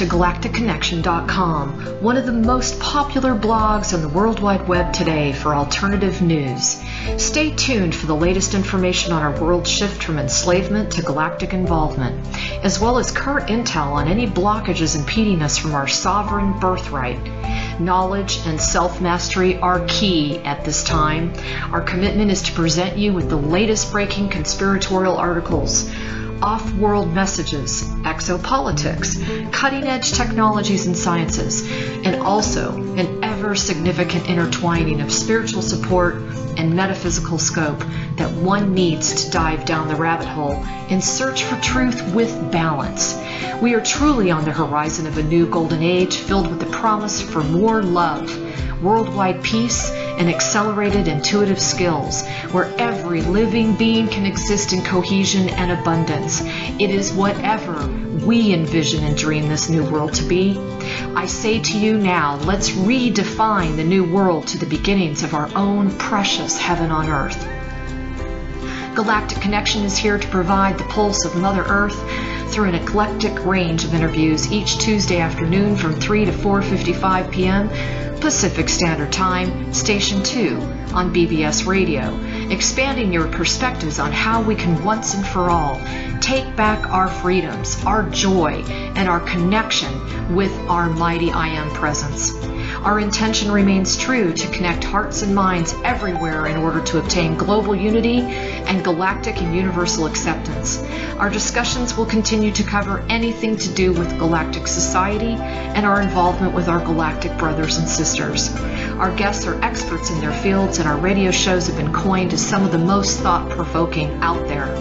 to galacticconnection.com, one of the most popular blogs on the World Wide Web today for alternative news. Stay tuned for the latest information on our world shift from enslavement to galactic involvement, as well as current intel on any blockages impeding us from our sovereign birthright. Knowledge and self-mastery are key at this time. Our commitment is to present you with the latest breaking conspiratorial articles, off-world messages, exopolitics, cutting-edge technologies and sciences, and also an ever-significant intertwining of spiritual support and metaphysical scope that one needs to dive down the rabbit hole in search for truth with balance. We are truly on the horizon of a new golden age filled with the promise for more love, worldwide peace, and accelerated intuitive skills, where every living being can exist in cohesion and abundance. It is whatever we envision and dream this new world to be. I say to you now, let's redefine the new world to the beginnings of our own precious heaven on earth. Galactic Connection is here to provide the pulse of Mother Earth through an eclectic range of interviews each Tuesday afternoon from 3 to 4:55 p.m. Pacific Standard Time, Station 2 on BBS Radio, expanding your perspectives on how we can once and for all take back our freedoms, our joy, and our connection with our mighty I Am presence. Our intention remains true to connect hearts and minds everywhere in order to obtain global unity and galactic and universal acceptance. Our discussions will continue to cover anything to do with galactic society and our involvement with our galactic brothers and sisters. Our guests are experts in their fields, and our radio shows have been coined as some of the most thought-provoking out there.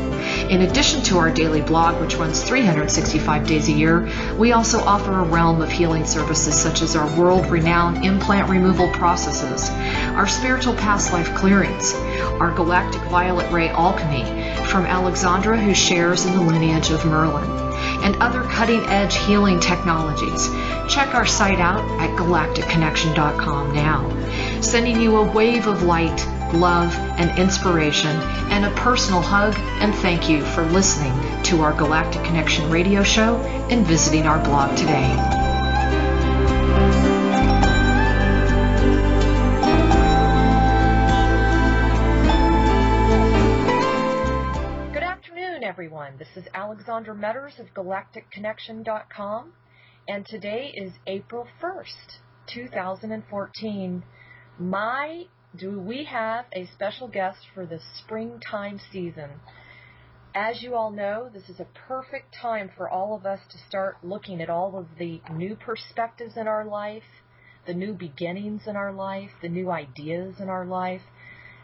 In addition to our daily blog, which runs 365 days a year, we also offer a realm of healing services such as our world-renowned implant removal processes, our spiritual past life clearings, our galactic violet ray alchemy from Alexandra, who shares in the lineage of Merlin, and other cutting-edge healing technologies. Check our site out at galacticconnection.com now, sending you a wave of light, love, and inspiration, and a personal hug and thank you for listening to our Galactic Connection radio show and visiting our blog today. Good afternoon, everyone. This is Alexandra Metters of galacticconnection.com, and today is April 1st, 2014. Do we have a special guest for the springtime season? As you all know, this is a perfect time for all of us to start looking at all of the new perspectives in our life, the new beginnings in our life, the new ideas in our life,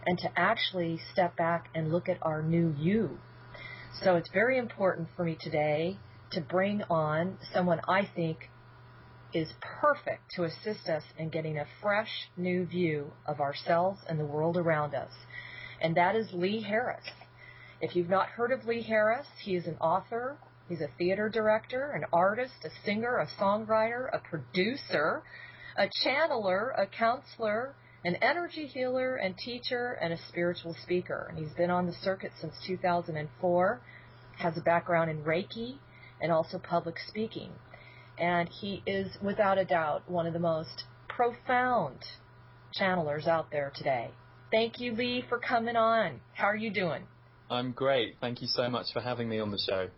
and to actually step back and look at our new you. So it's very important for me today to bring on someone I think is perfect to assist us in getting a fresh new view of ourselves and the world around us. And that is Lee Harris. If you've not heard of Lee Harris, he is an author, he's a theater director, an artist, a singer, a songwriter, a producer, a channeler, a counselor, an energy healer and teacher, and a spiritual speaker. And he's been on the circuit since 2004, has a background in Reiki and also public speaking. And he is, without a doubt, one of the most profound channelers out there today. Thank you, Lee, for coming on. How are you doing? I'm great. Thank you so much for having me on the show.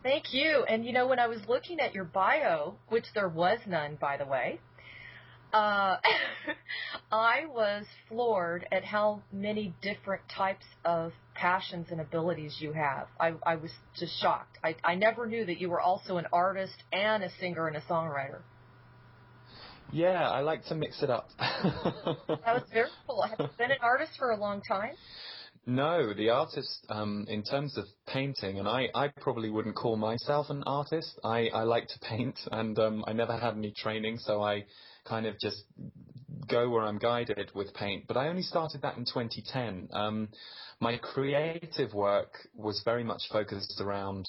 Thank you. And, you know, when I was looking at your bio, which there was none, by the way, I was floored at how many different types of passions and abilities you have. I was just shocked. I never knew that you were also an artist and a singer and a songwriter. Yeah, I like to mix it up. That was very cool. Have you been an artist for a long time? No, the artist, in terms of painting, and I probably wouldn't call myself an artist. I like to paint, and I never had any training, so I kind of just go where I'm guided with paint. But I only started that in 2010. My creative work was very much focused around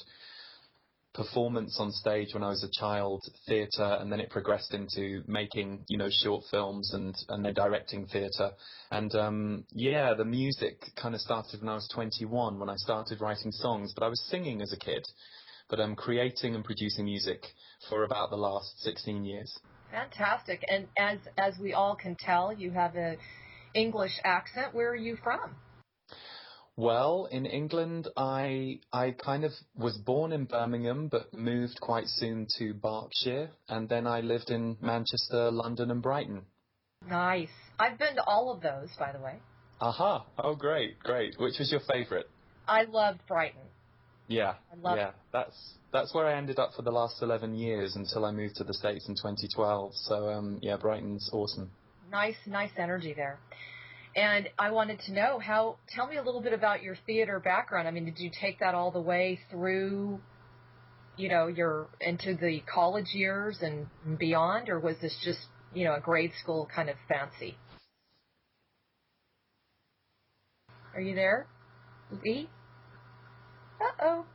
performance on stage when I was a child, theatre, and then it progressed into making, short films and then directing theatre. And the music kind of started when I was 21, when I started writing songs, but I was singing as a kid but I'm creating and producing music for about the last 16 years. Fantastic. And as we all can tell, you have an English accent. Where are you from? Well, in England, I kind of was born in Birmingham, but moved quite soon to Berkshire, and then I lived in Manchester, London, and Brighton. Nice. I've been to all of those, by the way. Aha! Oh, great, great. Which was your favourite? I loved Brighton. Yeah, I loved yeah. That's where I ended up for the last 11 years until I moved to the States in 2012. So, yeah, Brighton's awesome. Nice into there. And I wanted to know tell me a little bit about your theater background. I mean, did you take that all the way through, into the college years and beyond, or was this just, a grade school kind of fancy? Are you there, Lee? Uh-oh.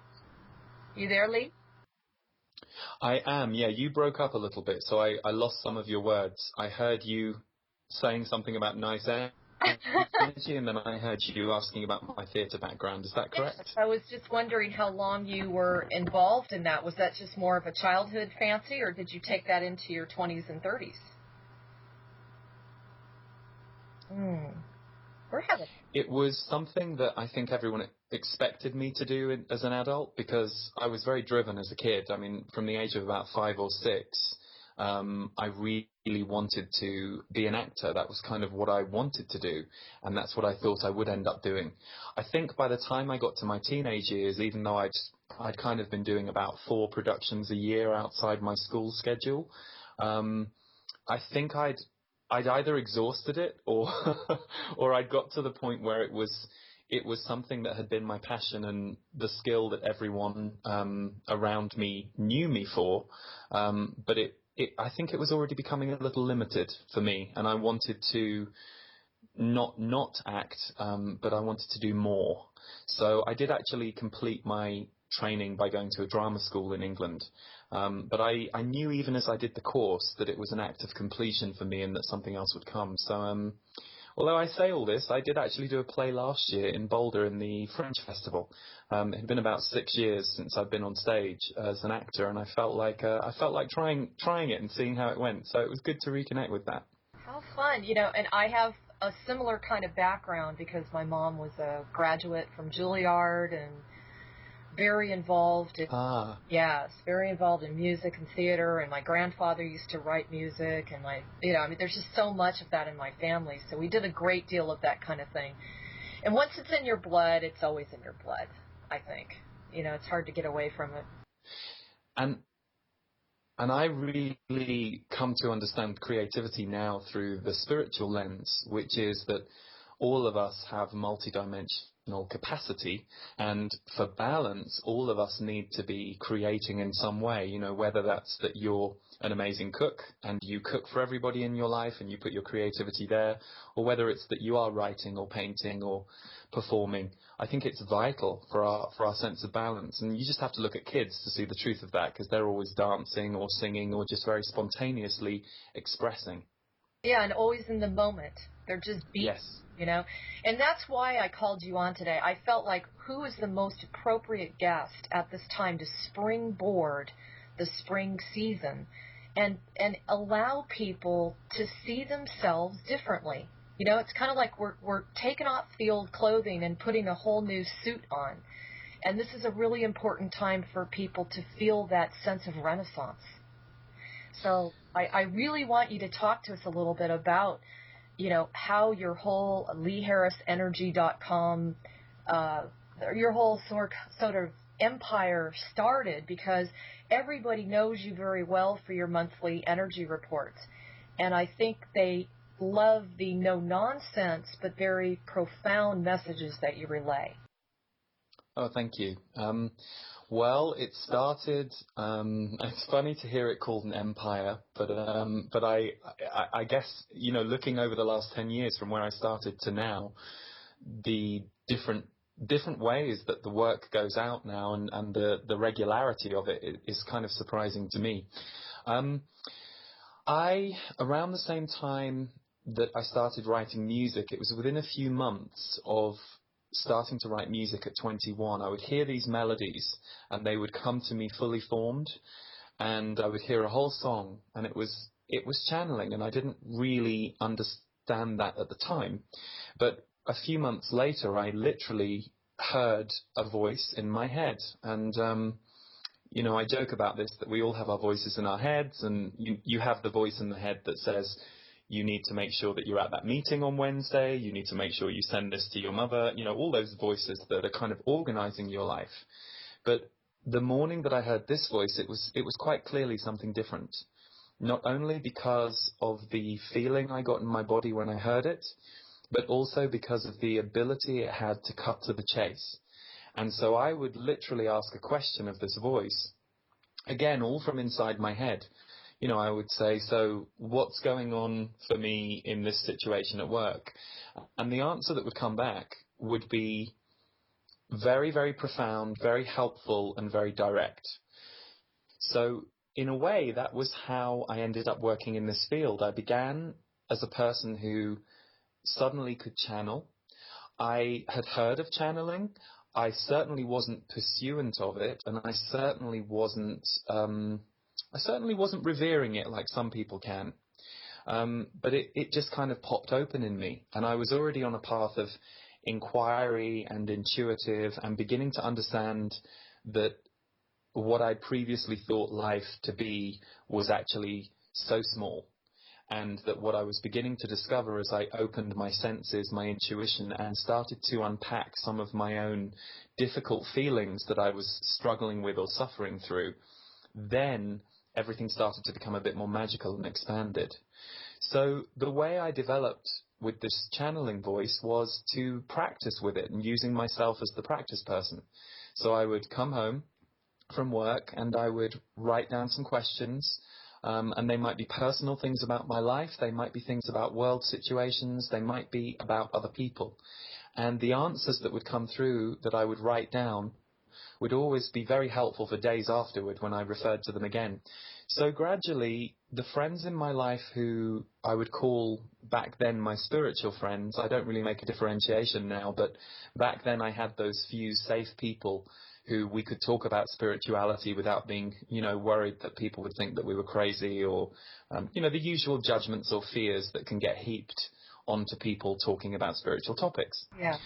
You there, Lee? I am, yeah. You broke up a little bit, so I lost some of your words. I heard you saying something about nice air. And then I heard you asking about my theatre background. Is that correct? Yes, I was just wondering how long you were involved in that. Was that just more of a childhood fancy, or did you take that into your 20s and 30s? It was something that I think everyone expected me to do as an adult, because I was very driven as a kid. I mean, from the age of about 5 or 6, I really wanted to be an actor. That was kind of what I wanted to do, and that's what I thought I would end up doing. I think by the time I got to my teenage years, even though I'd kind of been doing about 4 productions a year outside my school schedule, I think I'd either exhausted it or or I'd got to the point where it was something that had been my passion and the skill that everyone around me knew me for, but I think it was already becoming a little limited for me, and I wanted to not act, but I wanted to do more. So I did actually complete my training by going to a drama school in England. But I knew even as I did the course that it was an act of completion for me and that something else would come. So although I say all this, I did actually do a play last year in Boulder in the Fringe Festival. It had been about 6 years since I'd been on stage as an actor, and I felt like trying it and seeing how it went. So it was good to reconnect with that. How fun, and I have a similar kind of background because my mom was a graduate from Juilliard and very involved very involved in music and theater, and my grandfather used to write music, and there's just so much of that in my family, so we did a great deal of that kind of thing. And once it's in your blood, it's always in your blood, I think. It's hard to get away from it. And I really come to understand creativity now through the spiritual lens, which is that all of us have multidimensional capacity, and for balance, all of us need to be creating in some way, whether that's that you're an amazing cook and you cook for everybody in your life and you put your creativity there, or whether it's that you are writing or painting or performing. I think it's vital for our sense of balance, and you just have to look at kids to see the truth of that, because they're always dancing or singing or just very spontaneously expressing. Yeah, and always in the moment. They're just beats. Yes. And that's why I called you on today. I felt like who is the most appropriate guest at this time to springboard the spring season and allow people to see themselves differently. It's kind of like we're taking off the old clothing and putting a whole new suit on. And this is a really important time for people to feel that sense of renaissance. So I really want you to talk to us a little bit about how your whole LeeHarrisEnergy.com, your whole sort of empire started, because everybody knows you very well for your monthly energy reports. And I think they love the no-nonsense but very profound messages that you relay. Oh, thank you. Well, it started, it's funny to hear it called an empire, but I guess, looking over the last 10 years from where I started to now, the different ways that the work goes out now and the regularity of it is kind of surprising to me. Around the same time that I started writing music, it was within a few months of starting to write music at 21, I would hear these melodies and they would come to me fully formed, and I would hear a whole song, and it was channeling, and I didn't really understand that at the time. But a few months later, I literally heard a voice in my head. And, you know, I joke about this, that we all have our voices in our heads, and you have the voice in the head that says, you need to make sure that you're at that meeting on Wednesday, you need to make sure you send this to your mother, you know, all those voices that are kind of organizing your life. But the morning that I heard this voice, it was quite clearly something different. Not only because of the feeling I got in my body when I heard it, but also because of the ability it had to cut to the chase. And so I would literally ask a question of this voice, again, all from inside my head. You know, I would say, so what's going on for me in this situation at work? And the answer that would come back would be very, very profound, very helpful, and very direct. So in a way, that was how I ended up working in this field. I began as a person who suddenly could channel. I had heard of channeling. I certainly wasn't pursuant of it, and I certainly wasn't revering it like some people can. But it just kind of popped open in me, and I was already on a path of inquiry and intuitive, and beginning to understand that what I previously thought life to be was actually so small, and that what I was beginning to discover as I opened my senses, my intuition, and started to unpack some of my own difficult feelings that I was struggling with or suffering through, then everything started to become a bit more magical and expanded. So the way I developed with this channeling voice was to practice with it and using myself as the practice person. So I would come home from work and I would write down some questions, and they might be personal things about my life, they might be things about world situations, they might be about other people. And the answers that would come through that I would write down would always be very helpful for days afterward when I referred to them again. So gradually, the friends in my life who I would call back then my spiritual friends, I don't really make a differentiation now, but back then I had those few safe people who we could talk about spirituality without being, you know, worried that people would think that we were crazy, or, you know, the usual judgments or fears that can get heaped onto people talking about spiritual topics. Yeah.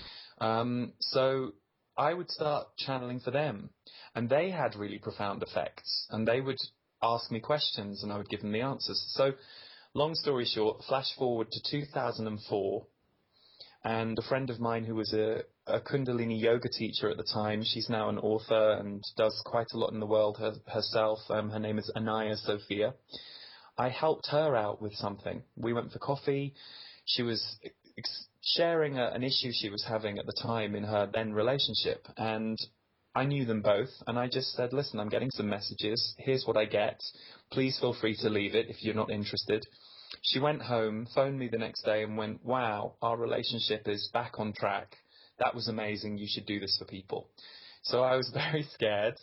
So I would start channeling for them, and they had really profound effects, and they would ask me questions and I would give them the answers. So long story short, flash forward to 2004, and a friend of mine who was a Kundalini yoga teacher at the time, she's now an author and does quite a lot in the world herself. Her name is Anaya Sophia. I helped her out with something. We went for coffee. She was sharing an issue she was having at the time in her then relationship, and I knew them both, and I just said, listen, I'm getting some messages, here's what I get, please feel free to leave it if you're not interested. She went home, phoned me the next day and went, wow, our relationship is back on track, that was amazing, you should do this for people. So I was very scared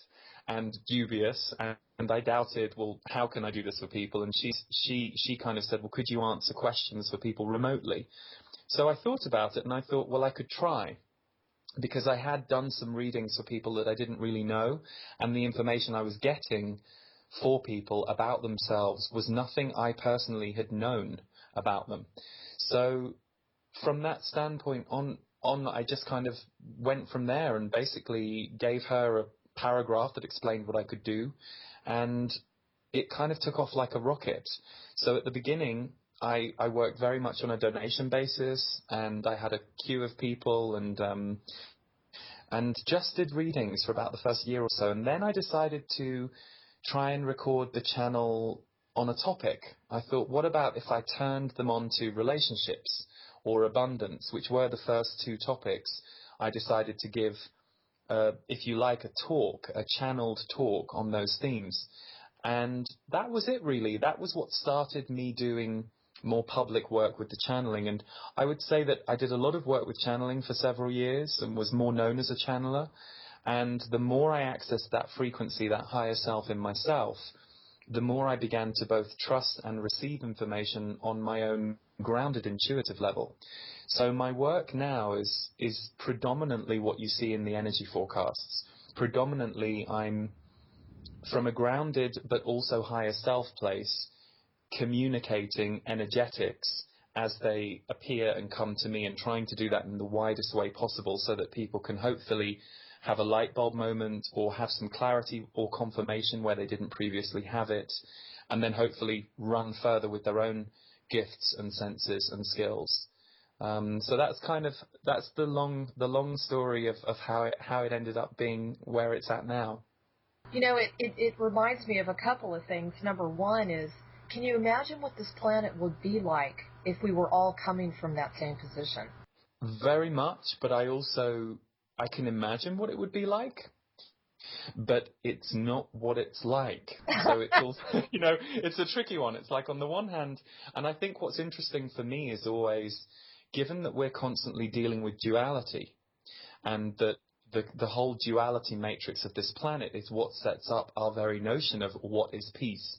and dubious, and I doubted, well, how can I do this for people? And she kind of said, well, could you answer questions for people remotely? So I thought about it, and I thought, well, I could try, because I had done some readings for people that I didn't really know, and the information I was getting for people about themselves was nothing I personally had known about them. So from that standpoint on, I just kind of went from there and basically gave her a paragraph that explained what I could do, and it kind of took off like a rocket. So at the beginning, I worked very much on a donation basis, and I had a queue of people, and just did readings for about the first year or so. And then I decided to try and record the channel on a topic. I thought, what about if I turned them on to relationships or abundance, which were the first two topics? I decided to give, if you like, a channeled talk on those themes. And that was it, really. That was what started me doing more public work with the channeling. And I would say that I did a lot of work with channeling for several years and was more known as a channeler. And the more I accessed that frequency, that higher self in myself, the more I began to both trust and receive information on my own grounded intuitive level. So my work now is predominantly what you see in the energy forecasts. Predominantly, I'm from a grounded but also higher self place, communicating energetics as they appear and come to me, and trying to do that in the widest way possible so that people can hopefully have a light bulb moment or have some clarity or confirmation where they didn't previously have it, and then hopefully run further with their own gifts and senses and skills. So that's the long story of how it ended up being where it's at now. You know, it reminds me of a couple of things. Number one is, can you imagine what this planet would be like if we were all coming from that same position? Very much, but I can imagine what it would be like, but it's not what it's like. So it's also, it's a tricky one. It's like, on the one hand, and I think what's interesting for me is always, given that we're constantly dealing with duality, and that the whole duality matrix of this planet is what sets up our very notion of what is peace.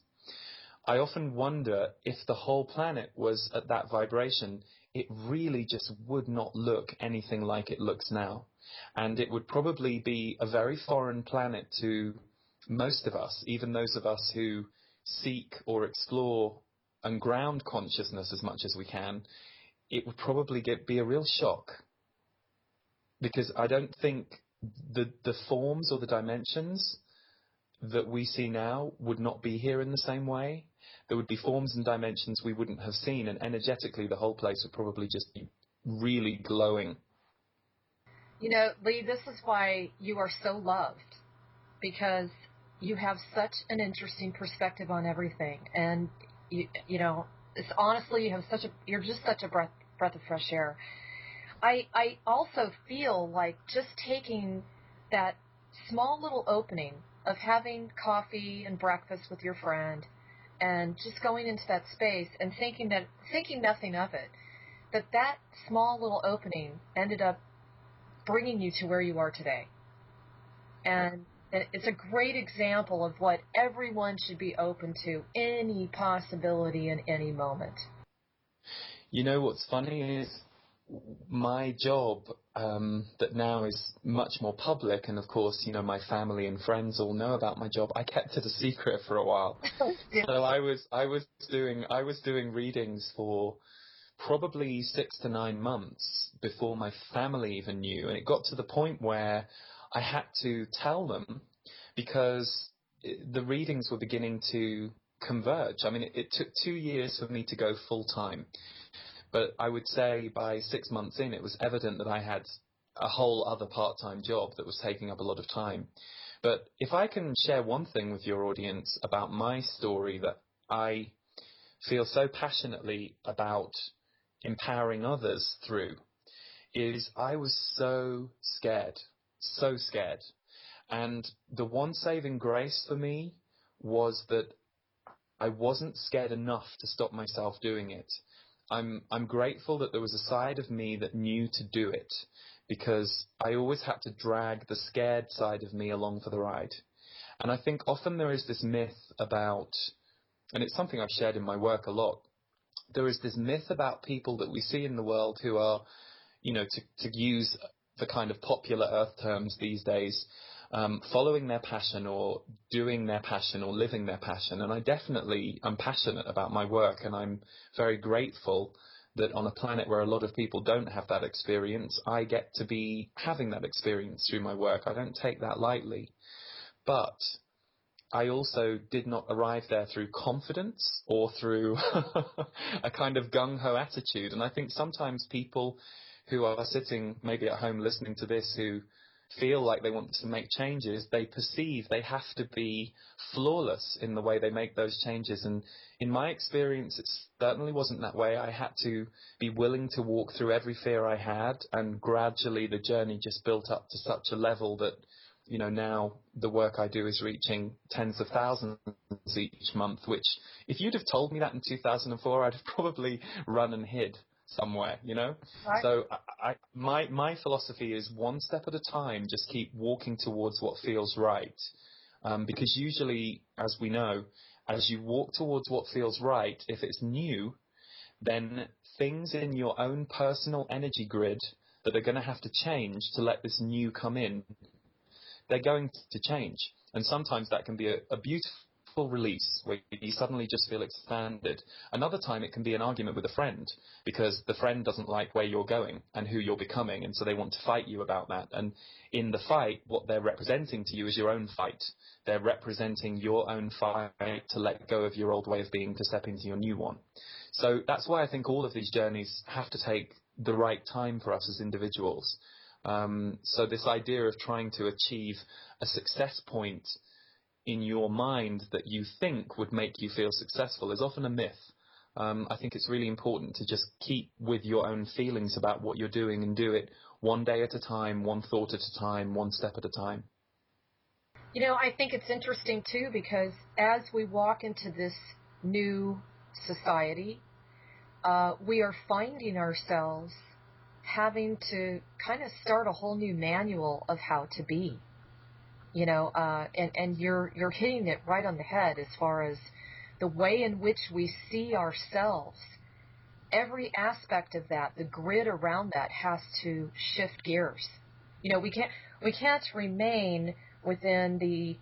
I often wonder, if the whole planet was at that vibration, it really just would not look anything like it looks now. And it would probably be a very foreign planet to most of us, even those of us who seek or explore and ground consciousness as much as we can. It would probably be a real shock, because I don't think the forms or the dimensions that we see now would not be here in the same way. There would be forms and dimensions we wouldn't have seen, and energetically the whole place would probably just be really glowing. You know, Lee, this is why you are so loved, because you have such an interesting perspective on everything. And, it's honestly, you're just such a breath of fresh air. I also feel like just taking that small little opening of having coffee and breakfast with your friend and just going into that space and thinking nothing of it, that small little opening ended up bringing you to where you are today. And it's a great example of what everyone should be open to, any possibility in any moment. You know, what's funny is my job, that now is much more public, and of course, my family and friends all know about my job. I kept it a secret for a while. So I was doing readings for probably 6 to 9 months before my family even knew, and it got to the point where I had to tell them, because the readings were beginning to converge. I mean, it took 2 years for me to go full time. But I would say by 6 months in, it was evident that I had a whole other part-time job that was taking up a lot of time. But if I can share one thing with your audience about my story that I feel so passionately about empowering others through, is I was so scared. And the one saving grace for me was that I wasn't scared enough to stop myself doing it. I'm grateful that there was a side of me that knew to do it, because I always had to drag the scared side of me along for the ride. And I think often there is this myth about, and it's something I've shared in my work a lot, there is this myth about people that we see in the world who are, to use the kind of popular earth terms these days, following their passion or doing their passion or living their passion. And I definitely am passionate about my work, and I'm very grateful that on a planet where a lot of people don't have that experience, I get to be having that experience through my work. I don't take that lightly. But I also did not arrive there through confidence or through a kind of gung-ho attitude. And I think sometimes people who are sitting maybe at home listening to this, who feel like they want to make changes, they perceive they have to be flawless in the way they make those changes. And in my experience, it certainly wasn't that way. I had to be willing to walk through every fear I had, and gradually the journey just built up to such a level that, now the work I do is reaching tens of thousands each month, which if you'd have told me that in 2004, I'd have probably run and hid somewhere, Right. So my philosophy is one step at a time, just keep walking towards what feels right. Because usually, as we know, as you walk towards what feels right, if it's new, then things in your own personal energy grid that are going to have to change to let this new come in. They're going to change. And sometimes that can be a beautiful release where you suddenly just feel expanded. Another time it can be an argument with a friend because the friend doesn't like where you're going and who you're becoming, and so they want to fight you about that. And in the fight, what they're representing to you is your own fight. They're representing your own fight to let go of your old way of being to step into your new one. So that's why I think all of these journeys have to take the right time for us as individuals. So this idea of trying to achieve a success point in your mind that you think would make you feel successful is often a myth. I think it's really important to just keep with your own feelings about what you're doing and do it one day at a time, one thought at a time, one step at a time. You know, I think it's interesting too, because as we walk into this new society, we are finding ourselves having to kind of start a whole new manual of how to be, you know, and you're hitting it right on the head as far as the way in which we see ourselves. Every aspect of that, the grid around that, has to shift gears. You know, we can't remain within the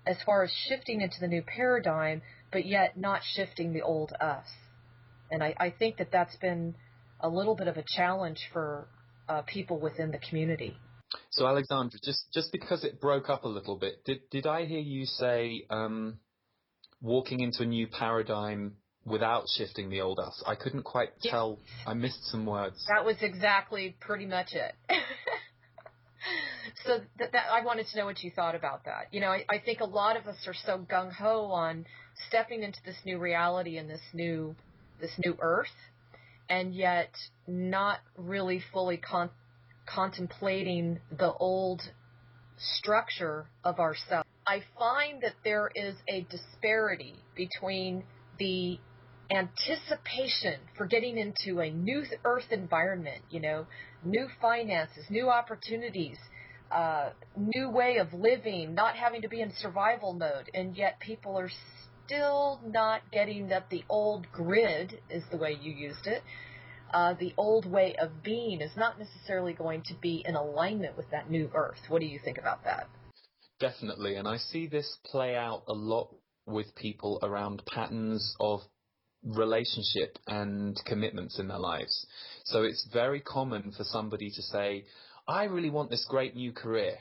as far as shifting into the new paradigm, but yet not shifting the old us. And I think that that's been a little bit of a challenge for people within the community. So, Alexandra, just because it broke up a little bit, did I hear you say walking into a new paradigm without shifting the old us? I couldn't quite tell. I missed some words. That was exactly pretty much it. So that I wanted to know what you thought about that. You know, I think a lot of us are so gung-ho on stepping into this new reality and this new earth, and yet not really fully contemplating the old structure of ourselves. I find that there is a disparity between the anticipation for getting into a new earth environment, you know, new finances, new opportunities, new way of living, not having to be in survival mode, and yet people are still not getting that the old grid is the way you used it. The old way of being is not necessarily going to be in alignment with that new earth. What do you think about that? Definitely, and I see this play out a lot with people around patterns of relationship and commitments in their lives. So it's very common for somebody to say, I really want this great new career,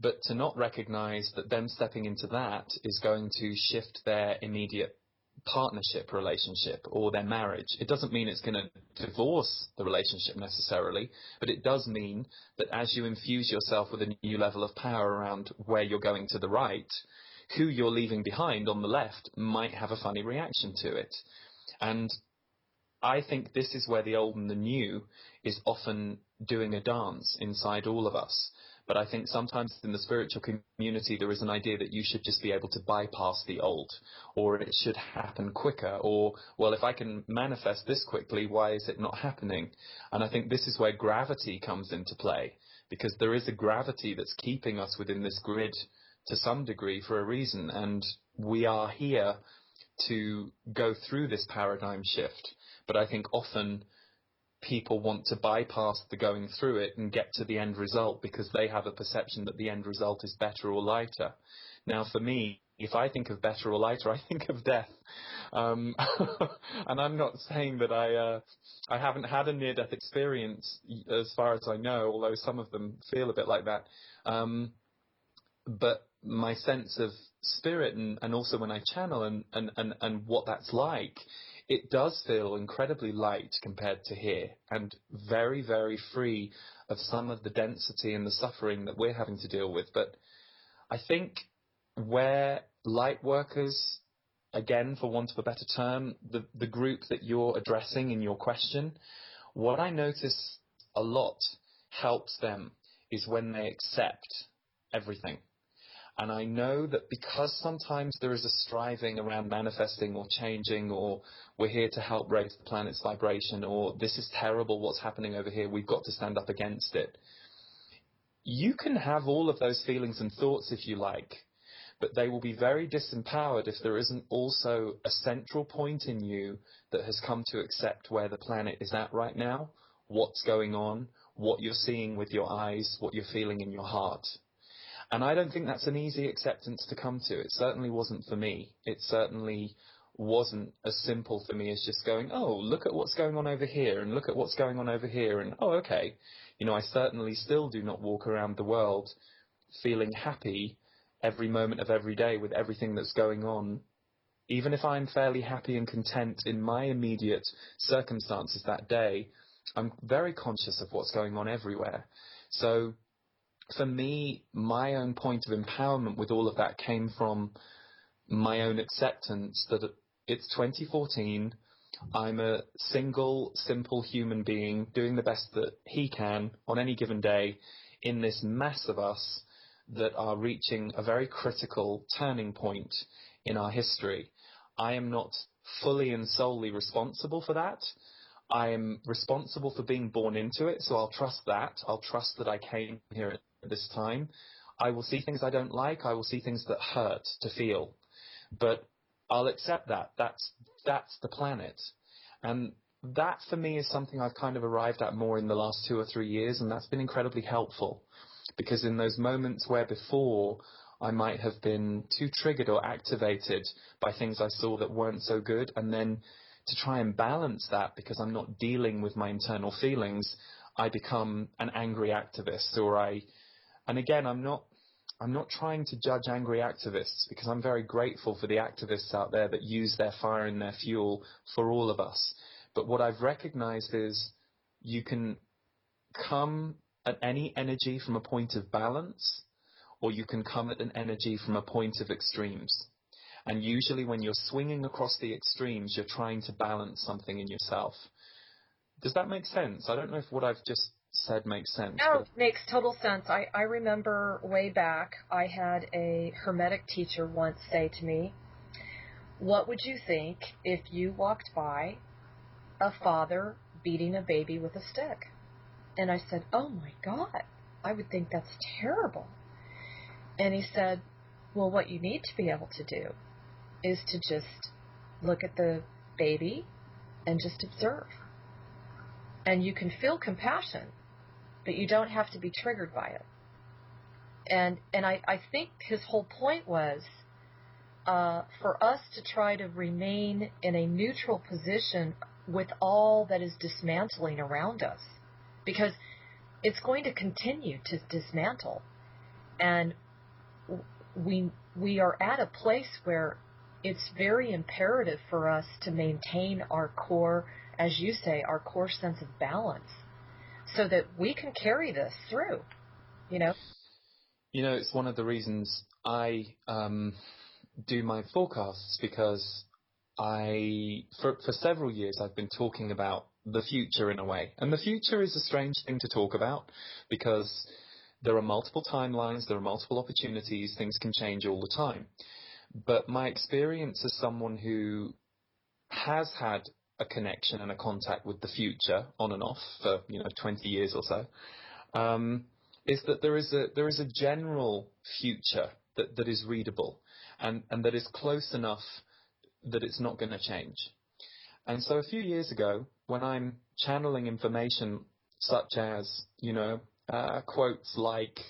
but to not recognize that them stepping into that is going to shift their immediate partnership relationship or their marriage. It doesn't mean it's going to divorce the relationship necessarily, but it does mean that as you infuse yourself with a new level of power around where you're going to the right, who you're leaving behind on the left might have a funny reaction to it. And I think this is where the old and the new is often doing a dance inside all of us. But I think sometimes in the spiritual community there is an idea that you should just be able to bypass the old, or it should happen quicker, or, well, if I can manifest this quickly, why is it not happening? And I think this is where gravity comes into play, because there is a gravity that's keeping us within this grid to some degree for a reason, and we are here to go through this paradigm shift. But I think often people want to bypass the going through it and get to the end result because they have a perception that the end result is better or lighter. Now, for me, if I think of better or lighter, I think of death. And I'm not saying that I haven't had a near-death experience as far as I know, although some of them feel a bit like that. But my sense of spirit and also when I channel and what that's like, it does feel incredibly light compared to here, and very, very free of some of the density and the suffering that we're having to deal with. But I think where light workers, again, for want of a better term, the group that you're addressing in your question, what I notice a lot helps them is when they accept everything. And I know that because sometimes there is a striving around manifesting or changing, or we're here to help raise the planet's vibration, or this is terrible what's happening over here, we've got to stand up against it. You can have all of those feelings and thoughts if you like, but they will be very disempowered if there isn't also a central point in you that has come to accept where the planet is at right now, what's going on, what you're seeing with your eyes, what you're feeling in your heart. And I don't think that's an easy acceptance to come to. It certainly wasn't for me. It certainly wasn't as simple for me as just going, oh, look at what's going on over here and look at what's going on over here. And, oh, okay. You know, I certainly still do not walk around the world feeling happy every moment of every day with everything that's going on. Even if I'm fairly happy and content in my immediate circumstances that day, I'm very conscious of what's going on everywhere. So for me, my own point of empowerment with all of that came from my own acceptance that it's 2014. I'm a single, simple human being doing the best that he can on any given day in this mass of us that are reaching a very critical turning point in our history. I am not fully and solely responsible for that. I am responsible for being born into it, so I'll trust that. I'll trust that I came here at this time. I will see things I don't like. I will see things that hurt to feel. But I'll accept that. That's the planet. And that, for me, is something I've kind of arrived at more in the last 2 or 3 years, and that's been incredibly helpful. Because in those moments where before I might have been too triggered or activated by things I saw that weren't so good, and then to try and balance that because I'm not dealing with my internal feelings, I become an angry activist, and again, I'm not trying to judge angry activists, because I'm very grateful for the activists out there that use their fire and their fuel for all of us. But what I've recognized is you can come at any energy from a point of balance, or you can come at an energy from a point of extremes. And usually when you're swinging across the extremes, you're trying to balance something in yourself. Does that make sense? I don't know if what I've just said makes sense. No, it makes total sense. I remember way back, I had a Hermetic teacher once say to me, what would you think if you walked by a father beating a baby with a stick? And I said, oh my God, I would think that's terrible. And he said, well, what you need to be able to do is to just look at the baby and just observe. And you can feel compassion, but you don't have to be triggered by it. And I think his whole point was for us to try to remain in a neutral position with all that is dismantling around us, because it's going to continue to dismantle. And we are at a place where it's very imperative for us to maintain our core, as you say, our core sense of balance, so that we can carry this through, you know? You know, it's one of the reasons I do my forecasts, because for several years I've been talking about the future in a way. And the future is a strange thing to talk about, because there are multiple timelines, there are multiple opportunities, things can change all the time. But my experience as someone who has had a connection and a contact with the future on and off for 20 years or so, is that there is a general future that is readable and that is close enough that it's not going to change. And so a few years ago, when I'm channeling information such as quotes like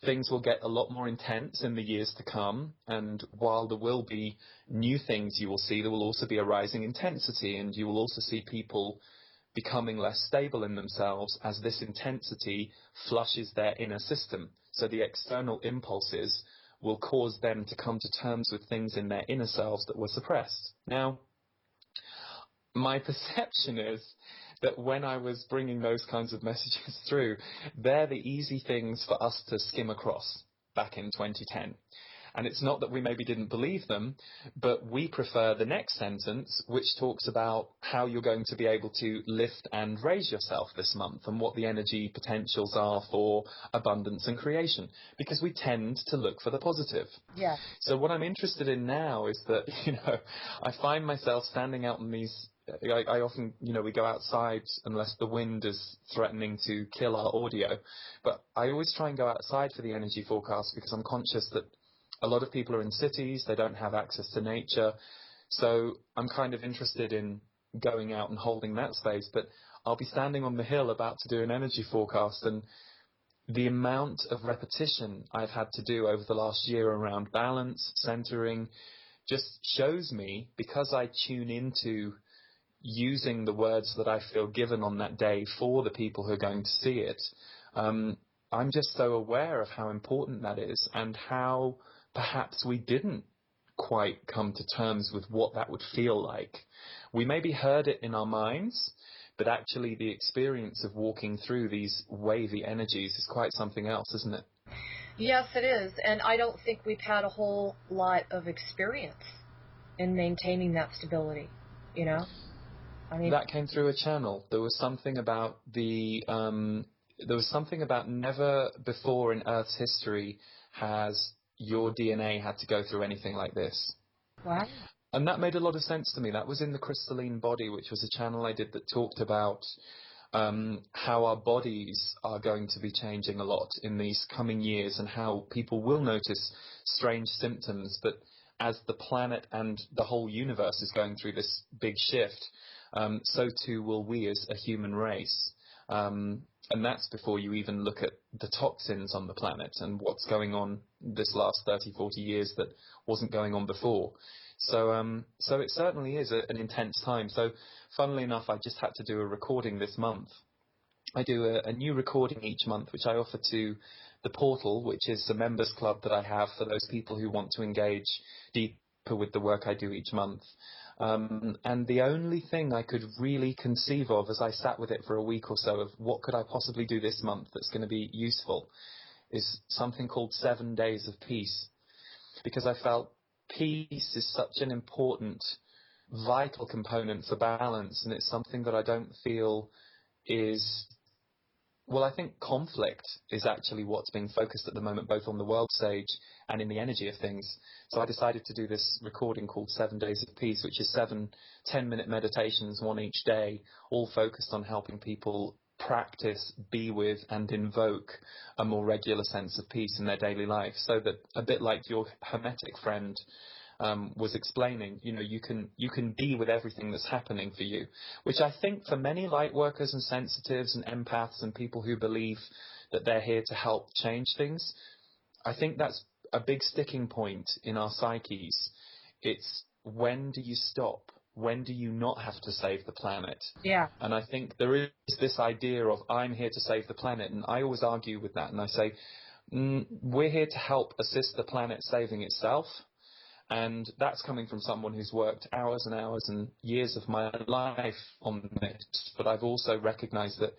things will get a lot more intense in the years to come, and while there will be new things you will see, there will also be a rising intensity, and you will also see people becoming less stable in themselves as this intensity flushes their inner system. So the external impulses will cause them to come to terms with things in their inner selves that were suppressed. Now, my perception is that when I was bringing those kinds of messages through, they're the easy things for us to skim across back in 2010. And it's not that we maybe didn't believe them, but we prefer the next sentence, which talks about how you're going to be able to lift and raise yourself this month and what the energy potentials are for abundance and creation, because we tend to look for the positive. Yeah. So what I'm interested in now is that, I find myself standing out in these, I often, we go outside unless the wind is threatening to kill our audio, but I always try and go outside for the energy forecast because I'm conscious that a lot of people are in cities, they don't have access to nature. So I'm kind of interested in going out and holding that space, but I'll be standing on the hill about to do an energy forecast, and the amount of repetition I've had to do over the last year around balance, centering, just shows me, because I tune into using the words that I feel given on that day for the people who are going to see it, I'm just so aware of how important that is, and how perhaps we didn't quite come to terms with what that would feel like. We maybe heard it in our minds, but actually the experience of walking through these wavy energies is quite something else, isn't it? Yes, it is. And I don't think we've had a whole lot of experience in maintaining that stability, you know? I mean, that came through a channel. There was something about never before in Earth's history has your DNA had to go through anything like this. wow. And that made a lot of sense to me. That was in the Crystalline Body, which was a channel I did that talked about how our bodies are going to be changing a lot in these coming years, and how people will notice strange symptoms. But as the planet and the whole universe is going through this big shift, so too will we as a human race. And that's before you even look at the toxins on the planet and what's going on this last 30, 40 years that wasn't going on before. So it certainly is an intense time. So funnily enough, I just had to do a recording this month. I do a new recording each month, which I offer to the portal, which is the members club that I have for those people who want to engage deeper with the work I do each month. And the only thing I could really conceive of as I sat with it for a week or so of what could I possibly do this month that's going to be useful is something called 7 Days of Peace. Because I felt peace is such an important, vital component for balance, and it's something that I don't feel is... Well, I think conflict is actually what's being focused at the moment, both on the world stage and in the energy of things. So I decided to do this recording called 7 Days of Peace, which is 7 10-minute meditations, one each day, all focused on helping people practice, be with, and invoke a more regular sense of peace in their daily life. So that, a bit like your Hermetic friend was explaining, you know, you can be with everything that's happening for you, which I think for many light workers and sensitives and empaths and people who believe that they're here to help change things, I think that's a big sticking point in our psyches. It's, when do you stop? When do you not have to save the planet? Yeah. And I think there is this idea of, I'm here to save the planet, and I always argue with that, and I say, we're here to help assist the planet saving itself. And that's coming from someone who's worked hours and hours and years of my life on this. But I've also recognized that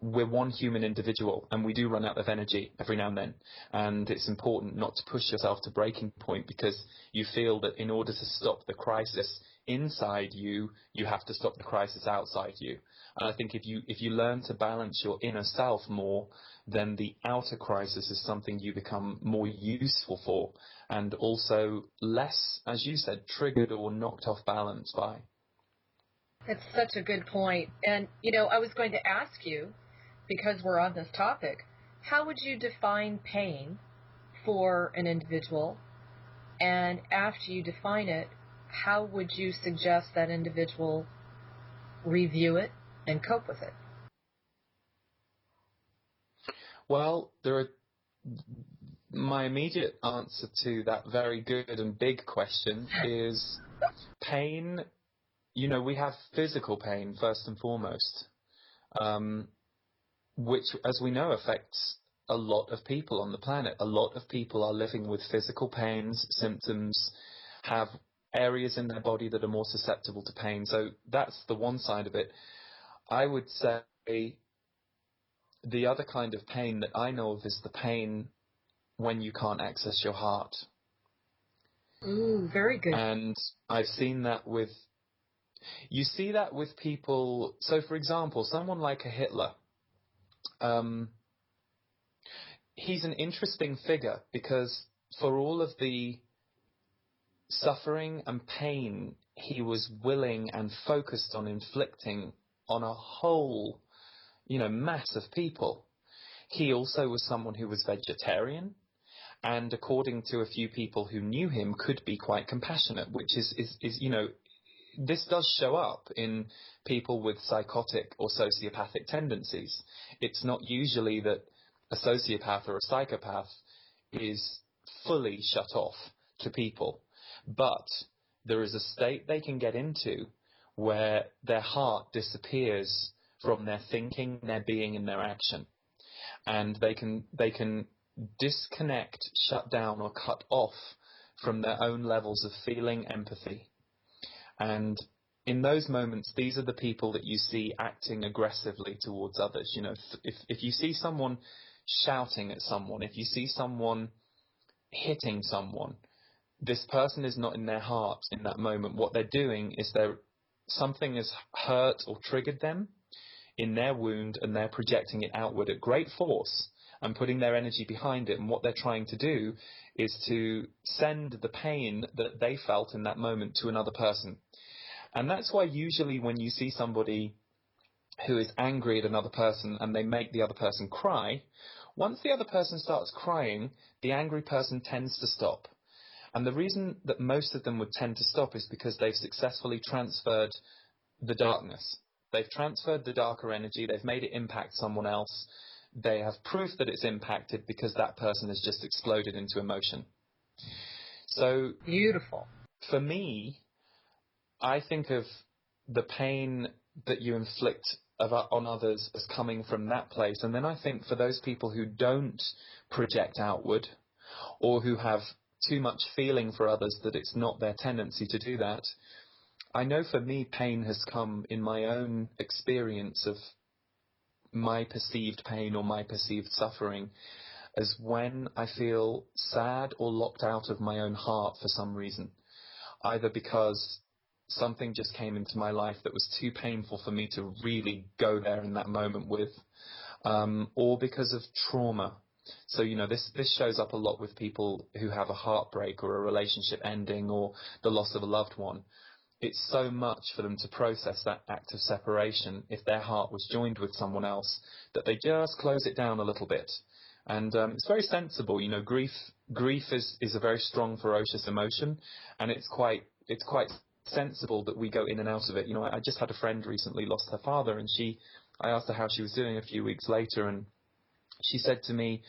we're one human individual, and we do run out of energy every now and then. And it's important not to push yourself to breaking point, because you feel that in order to stop the crisis inside you, you have to stop the crisis outside you. And I think if you learn to balance your inner self more, then the outer crisis is something you become more useful for, and also less, as you said, triggered or knocked off balance by. It's such a good point. And, you know, I was going to ask you, because we're on this topic, how would you define pain for an individual? And after you define it, how would you suggest that individual review it and cope with it? Well, my immediate answer to that very good and big question is pain. You know, we have physical pain first and foremost, which, as we know, affects a lot of people on the planet. A lot of people are living with physical pains, symptoms, have areas in their body that are more susceptible to pain. So that's the one side of it. I would say the other kind of pain that I know of is the pain when you can't access your heart. Ooh, very good. And I've seen that you see that with people. So, for example, someone like a Hitler, he's an interesting figure, because for all of the suffering and pain he was willing and focused on inflicting on a whole, mass of people, he also was someone who was vegetarian, and according to a few people who knew him, could be quite compassionate, which is this does show up in people with psychotic or sociopathic tendencies. It's not usually that a sociopath or a psychopath is fully shut off to people, but there is a state they can get into where their heart disappears from their thinking, their being, and their action, and they can disconnect, shut down, or cut off from their own levels of feeling, empathy. And in those moments, these are the people that you see acting aggressively towards others. You know, if you see someone shouting at someone, if you see someone hitting someone, this person is not in their heart in that moment. What they're doing is something has hurt or triggered them in their wound, and they're projecting it outward at great force and putting their energy behind it. And what they're trying to do is to send the pain that they felt in that moment to another person. And that's why usually when you see somebody who is angry at another person and they make the other person cry, once the other person starts crying, the angry person tends to stop. And the reason that most of them would tend to stop is because they've successfully transferred the darkness. They've transferred the darker energy. They've made it impact someone else. They have proof that it's impacted because that person has just exploded into emotion. So beautiful. For me, I think of the pain that you inflict on others as coming from that place. And then I think for those people who don't project outward, or who have too much feeling for others that it's not their tendency to do that, I know for me pain has come in my own experience of my perceived pain or my perceived suffering as when I feel sad or locked out of my own heart for some reason, either because something just came into my life that was too painful for me to really go there in that moment with, or because of trauma. So, you know, this shows up a lot with people who have a heartbreak or a relationship ending or the loss of a loved one. It's so much for them to process that act of separation if their heart was joined with someone else that they just close it down a little bit. And it's very sensible. You know, grief is a very strong, ferocious emotion, and it's quite sensible that we go in and out of it. You know, I just had a friend recently lost her father, and I asked her how she was doing a few weeks later, and she said to me,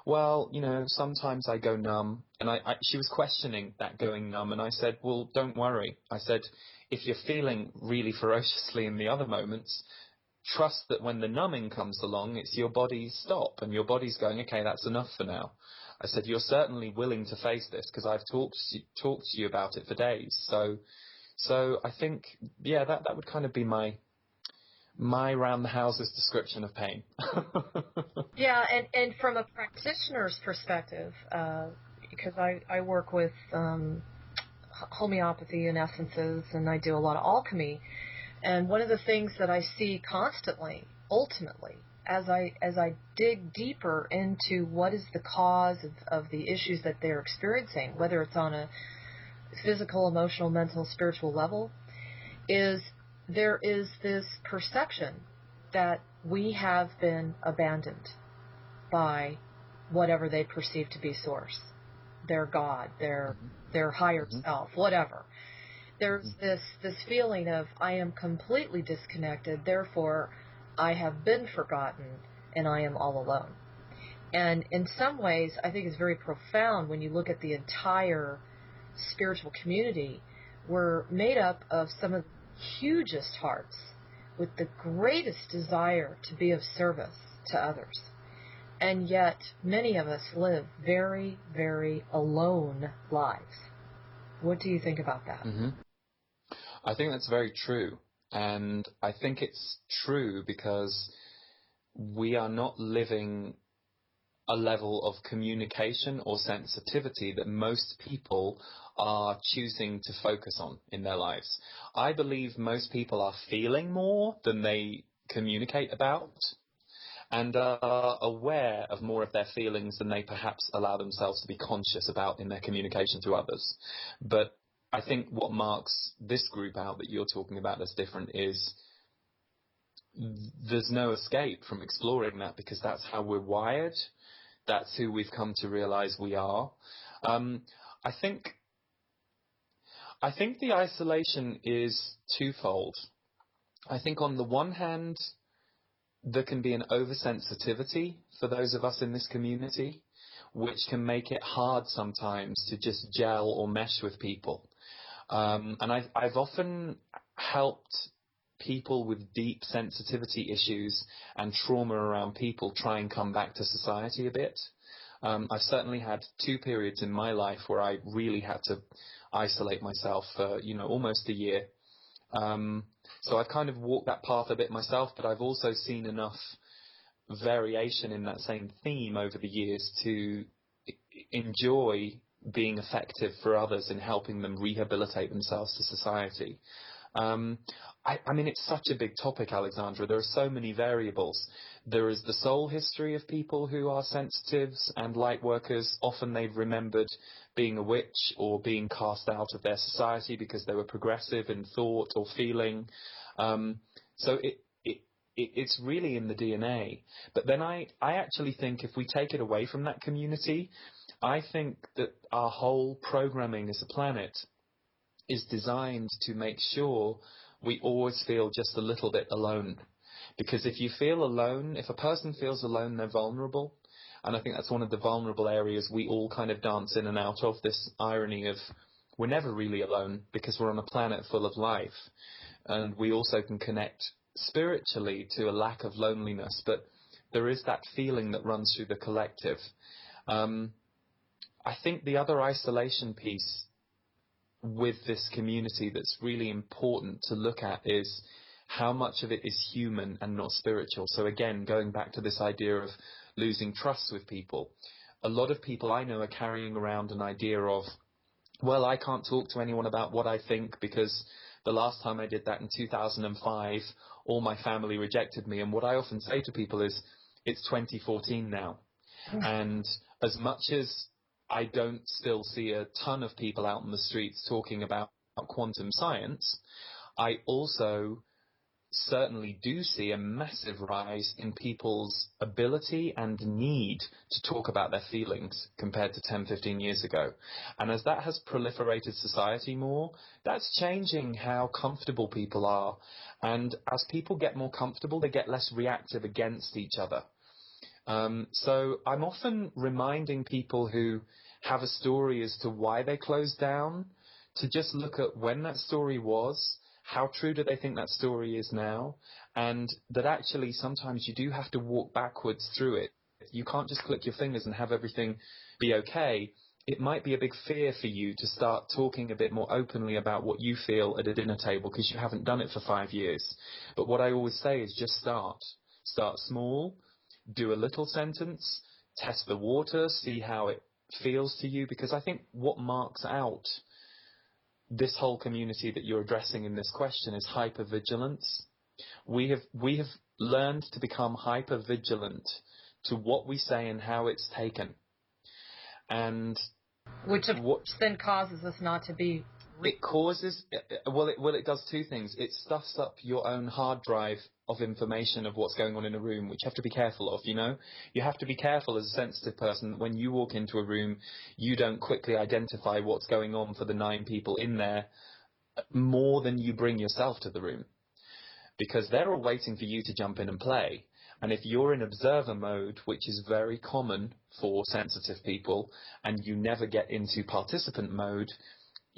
well, you know, sometimes I go numb. And she was questioning that going numb. And I said, well, don't worry. I said, if you're feeling really ferociously in the other moments, trust that when the numbing comes along, it's your body's stop. And your body's going, okay, that's enough for now. I said, you're certainly willing to face this because I've talked to you about it for days. So I think, yeah, that would kind of be my round the houses description of pain. Yeah, and from a practitioner's perspective, because I work with homeopathy and essences, and I do a lot of alchemy, and one of the things that I see constantly, ultimately, as I dig deeper into what is the cause of the issues that they're experiencing, whether it's on a physical, emotional, mental, spiritual level, is there is this perception that we have been abandoned by whatever they perceive to be source, their God, their higher self, whatever. There's this feeling of I am completely disconnected, therefore I have been forgotten and I am all alone. And in some ways, I think it's very profound when you look at the entire spiritual community. We're made up of some of the hugest hearts with the greatest desire to be of service to others. And yet, many of us live very, very alone lives. What do you think about that? Mm-hmm. I think that's very true. And I think it's true because we are not living a level of communication or sensitivity that most people are choosing to focus on in their lives. I believe most people are feeling more than they communicate about, and are aware of more of their feelings than they perhaps allow themselves to be conscious about in their communication to others. But I think what marks this group out that you're talking about as different is there's no escape from exploring that, because that's how we're wired. that's who we've come to realize we are. I think the isolation is twofold. I think on the one hand, there can be an oversensitivity for those of us in this community, which can make it hard sometimes to just gel or mesh with people. And I've often helped people with deep sensitivity issues and trauma around people try and come back to society a bit. I've certainly had 2 periods in my life where I really had to isolate myself for, almost a year. So I've kind of walked that path a bit myself, but I've also seen enough variation in that same theme over the years to enjoy being effective for others in helping them rehabilitate themselves to society. I mean, it's such a big topic, Alexandra. There are so many variables. There is the soul history of people who are sensitives and light workers. Often they've remembered being a witch or being cast out of their society because they were progressive in thought or feeling. So it's really in the DNA. But then I actually think if we take it away from that community, I think that our whole programming as a planet is designed to make sure we always feel just a little bit alone. Because if you feel alone, if a person feels alone, they're vulnerable. And I think that's one of the vulnerable areas we all kind of dance in and out of, this irony of we're never really alone because we're on a planet full of life. And we also can connect spiritually to a lack of loneliness. But there is that feeling that runs through the collective. I think the other isolation piece with this community that's really important to look at is how much of it is human and not spiritual. So again, going back to this idea of losing trust with people, a lot of people I know are carrying around an idea of, well, I can't talk to anyone about what I think because the last time I did that in 2005, all my family rejected me. And what I often say to people is, it's 2014 now. And as much as I don't still see a ton of people out in the streets talking about quantum science, I also certainly do see a massive rise in people's ability and need to talk about their feelings compared to 10, 15 years ago. And as that has proliferated society more, that's changing how comfortable people are. And as people get more comfortable, they get less reactive against each other. So I'm often reminding people who have a story as to why they closed down to just look at when that story was, how true do they think that story is now, and that actually sometimes you do have to walk backwards through it. You can't just click your fingers and have everything be okay. It might be a big fear for you to start talking a bit more openly about what you feel at a dinner table because you haven't done it for 5 years. But what I always say is just start. Start small. Do a little sentence, test the water, see how it feels to you, because I think what marks out this whole community that you're addressing in this question is hypervigilance. We have learned to become hypervigilant to what we say and how it's taken. And which then causes us not to be... It causes, it does 2 things. It stuffs up your own hard drive of information of what's going on in a room, which you have to be careful of, You have to be careful as a sensitive person that when you walk into a room, you don't quickly identify what's going on for the 9 people in there more than you bring yourself to the room. Because they're all waiting for you to jump in and play. And if you're in observer mode, which is very common for sensitive people, and you never get into participant mode,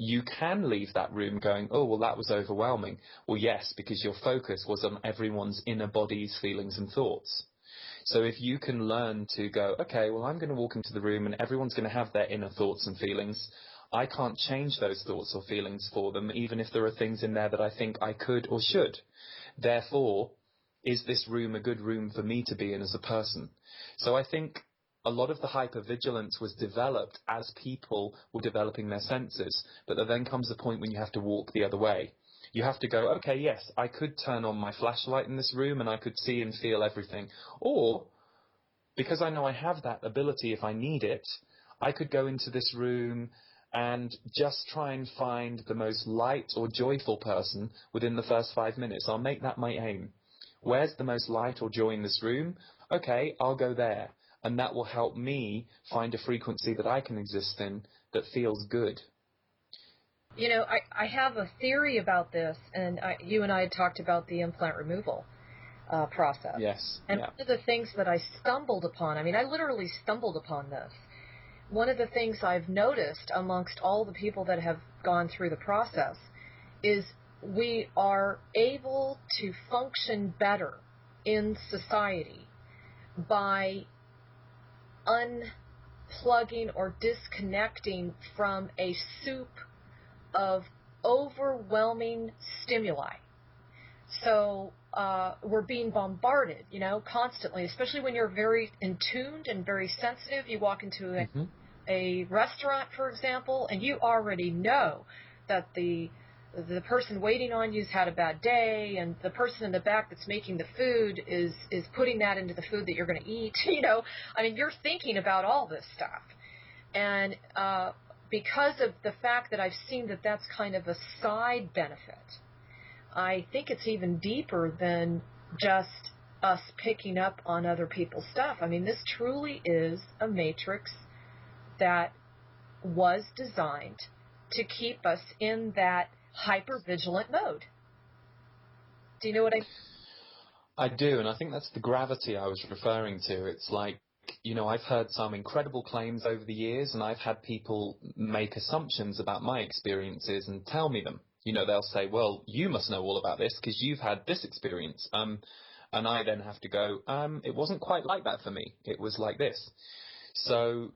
you can leave that room going, oh, well, that was overwhelming. Well, yes, because your focus was on everyone's inner bodies, feelings and thoughts. So if you can learn to go, okay, well, I'm going to walk into the room and everyone's going to have their inner thoughts and feelings. I can't change those thoughts or feelings for them, even if there are things in there that I think I could or should. Therefore, is this room a good room for me to be in as a person? So I think a lot of the hypervigilance was developed as people were developing their senses, but there then comes a point when you have to walk the other way. You have to go, okay, yes, I could turn on my flashlight in this room and I could see and feel everything. Or, because I know I have that ability if I need it, I could go into this room and just try and find the most light or joyful person within the first 5 minutes. I'll make that my aim. Where's the most light or joy in this room? Okay, I'll go there. and that will help me find a frequency that I can exist in that feels good. You know, I have a theory about this, and you and I had talked about the implant removal process. Yes. And one of the things that I stumbled upon, I mean, I literally stumbled upon this. One of the things I've noticed amongst all the people that have gone through the process is we are able to function better in society by unplugging or disconnecting from a soup of overwhelming stimuli. So we're being bombarded, you know, constantly, especially when you're very in tuned and very sensitive. You walk into a restaurant, for example, and you already know that the person waiting on you's had a bad day, and the person in the back that's making the food is putting that into the food that you're going to eat. You know, I mean, you're thinking about all this stuff. And because of the fact that I've seen that that's kind of a side benefit, I think it's even deeper than just us picking up on other people's stuff. I mean, this truly is a matrix that was designed to keep us in that hyper-vigilant mode. Do you know what I do, and I think that's the gravity I was referring to. It's like, you know, I've heard some incredible claims over the years, and I've had people make assumptions about my experiences and tell me them. You know, they'll say, well, you must know all about this because you've had this experience. And I then have to go, it wasn't quite like that for me. It was like this. So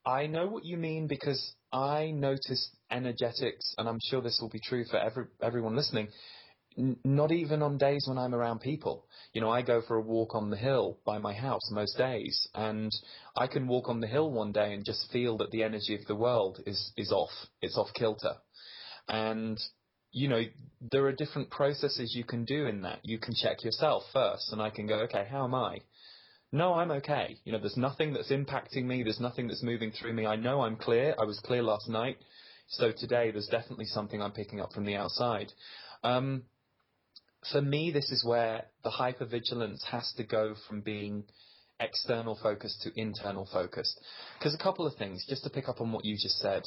I know what you mean, because I noticed energetics, and I'm sure this will be true for everyone listening, not even on days when I'm around people. You know, I go for a walk on the hill by my house most days, and I can walk on the hill one day and just feel that the energy of the world is off. It's off kilter. And, you know, there are different processes you can do in that. You can check yourself first, and I can go, okay, how am I? No, I'm okay. You know, there's nothing that's impacting me. There's nothing that's moving through me. I know I'm clear. I was clear last night. So today there's definitely something I'm picking up from the outside. For me, this is where the hypervigilance has to go from being external focused to internal focused. Because a couple of things, just to pick up on what you just said.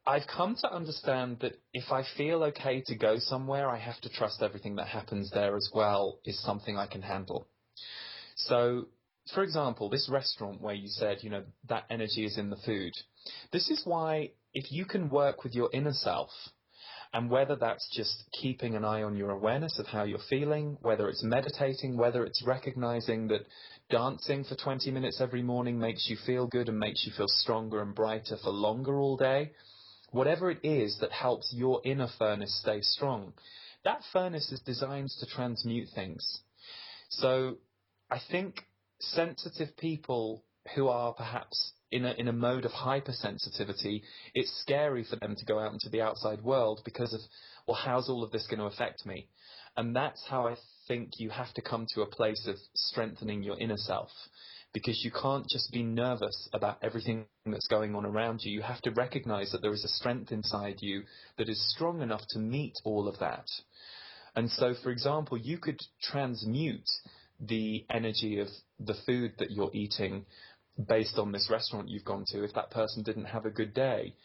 I've come to understand that if I feel okay to go somewhere, I have to trust everything that happens there as well is something I can handle. So, for example, this restaurant where you said, you know, that energy is in the food. This is why if you can work with your inner self, and whether that's just keeping an eye on your awareness of how you're feeling, whether it's meditating, whether it's recognizing that dancing for 20 minutes every morning makes you feel good and makes you feel stronger and brighter for longer all day, whatever it is that helps your inner furnace stay strong, that furnace is designed to transmute things. So I think sensitive people who are perhaps in a mode of hypersensitivity, it's scary for them to go out into the outside world because of, well, how's all of this going to affect me? And that's how I think you have to come to a place of strengthening your inner self, because you can't just be nervous about everything that's going on around you. You have to recognize that there is a strength inside you that is strong enough to meet all of that. And so, for example, you could transmute the energy of the food that you're eating based on this restaurant you've gone to if that person didn't have a good day.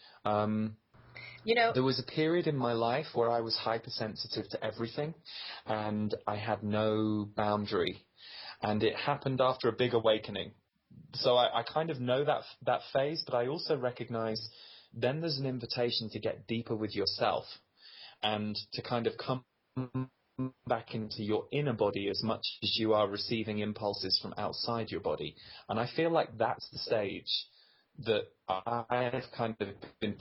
You know, there was a period in my life where I was hypersensitive to everything, and I had no boundary. And it happened after a big awakening. So I kind of know that phase, but I also recognize then there's an invitation to get deeper with yourself and to kind of come back into your inner body as much as you are receiving impulses from outside your body. And I feel like that's the stage that I've kind of been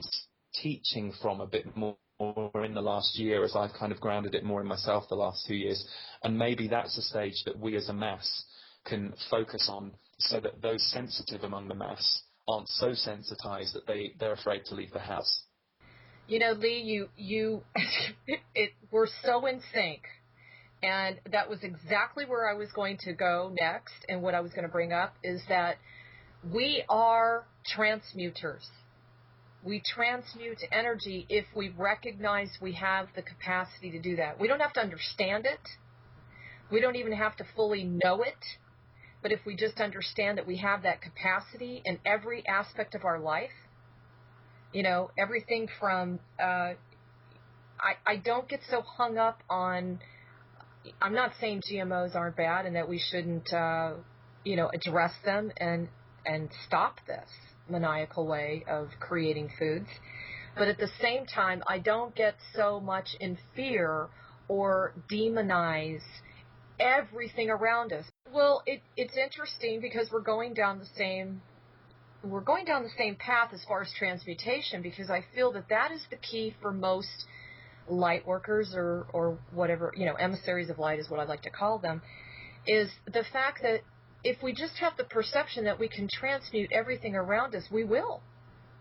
teaching from a bit more in the last year, as I've kind of grounded it more in myself the last 2 years. And maybe that's a stage that we as a mass can focus on, so that those sensitive among the mass aren't so sensitized that they're afraid to leave the house. You know, Lee, we're so in sync. And that was exactly where I was going to go next. And what I was going to bring up is that we are transmuters. We transmute energy if we recognize we have the capacity to do that. We don't have to understand it. We don't even have to fully know it. But if we just understand that we have that capacity in every aspect of our life, everything from, I don't get so hung up on, I'm not saying GMOs aren't bad and that we shouldn't, address them and stop this maniacal way of creating foods. But at the same time, I don't get so much in fear or demonize everything around us. Well, it's interesting because we're going down the same path as far as transmutation, because I feel that is the key for most light workers or whatever, emissaries of light is what I like to call them, is the fact that if we just have the perception that we can transmute everything around us, we will,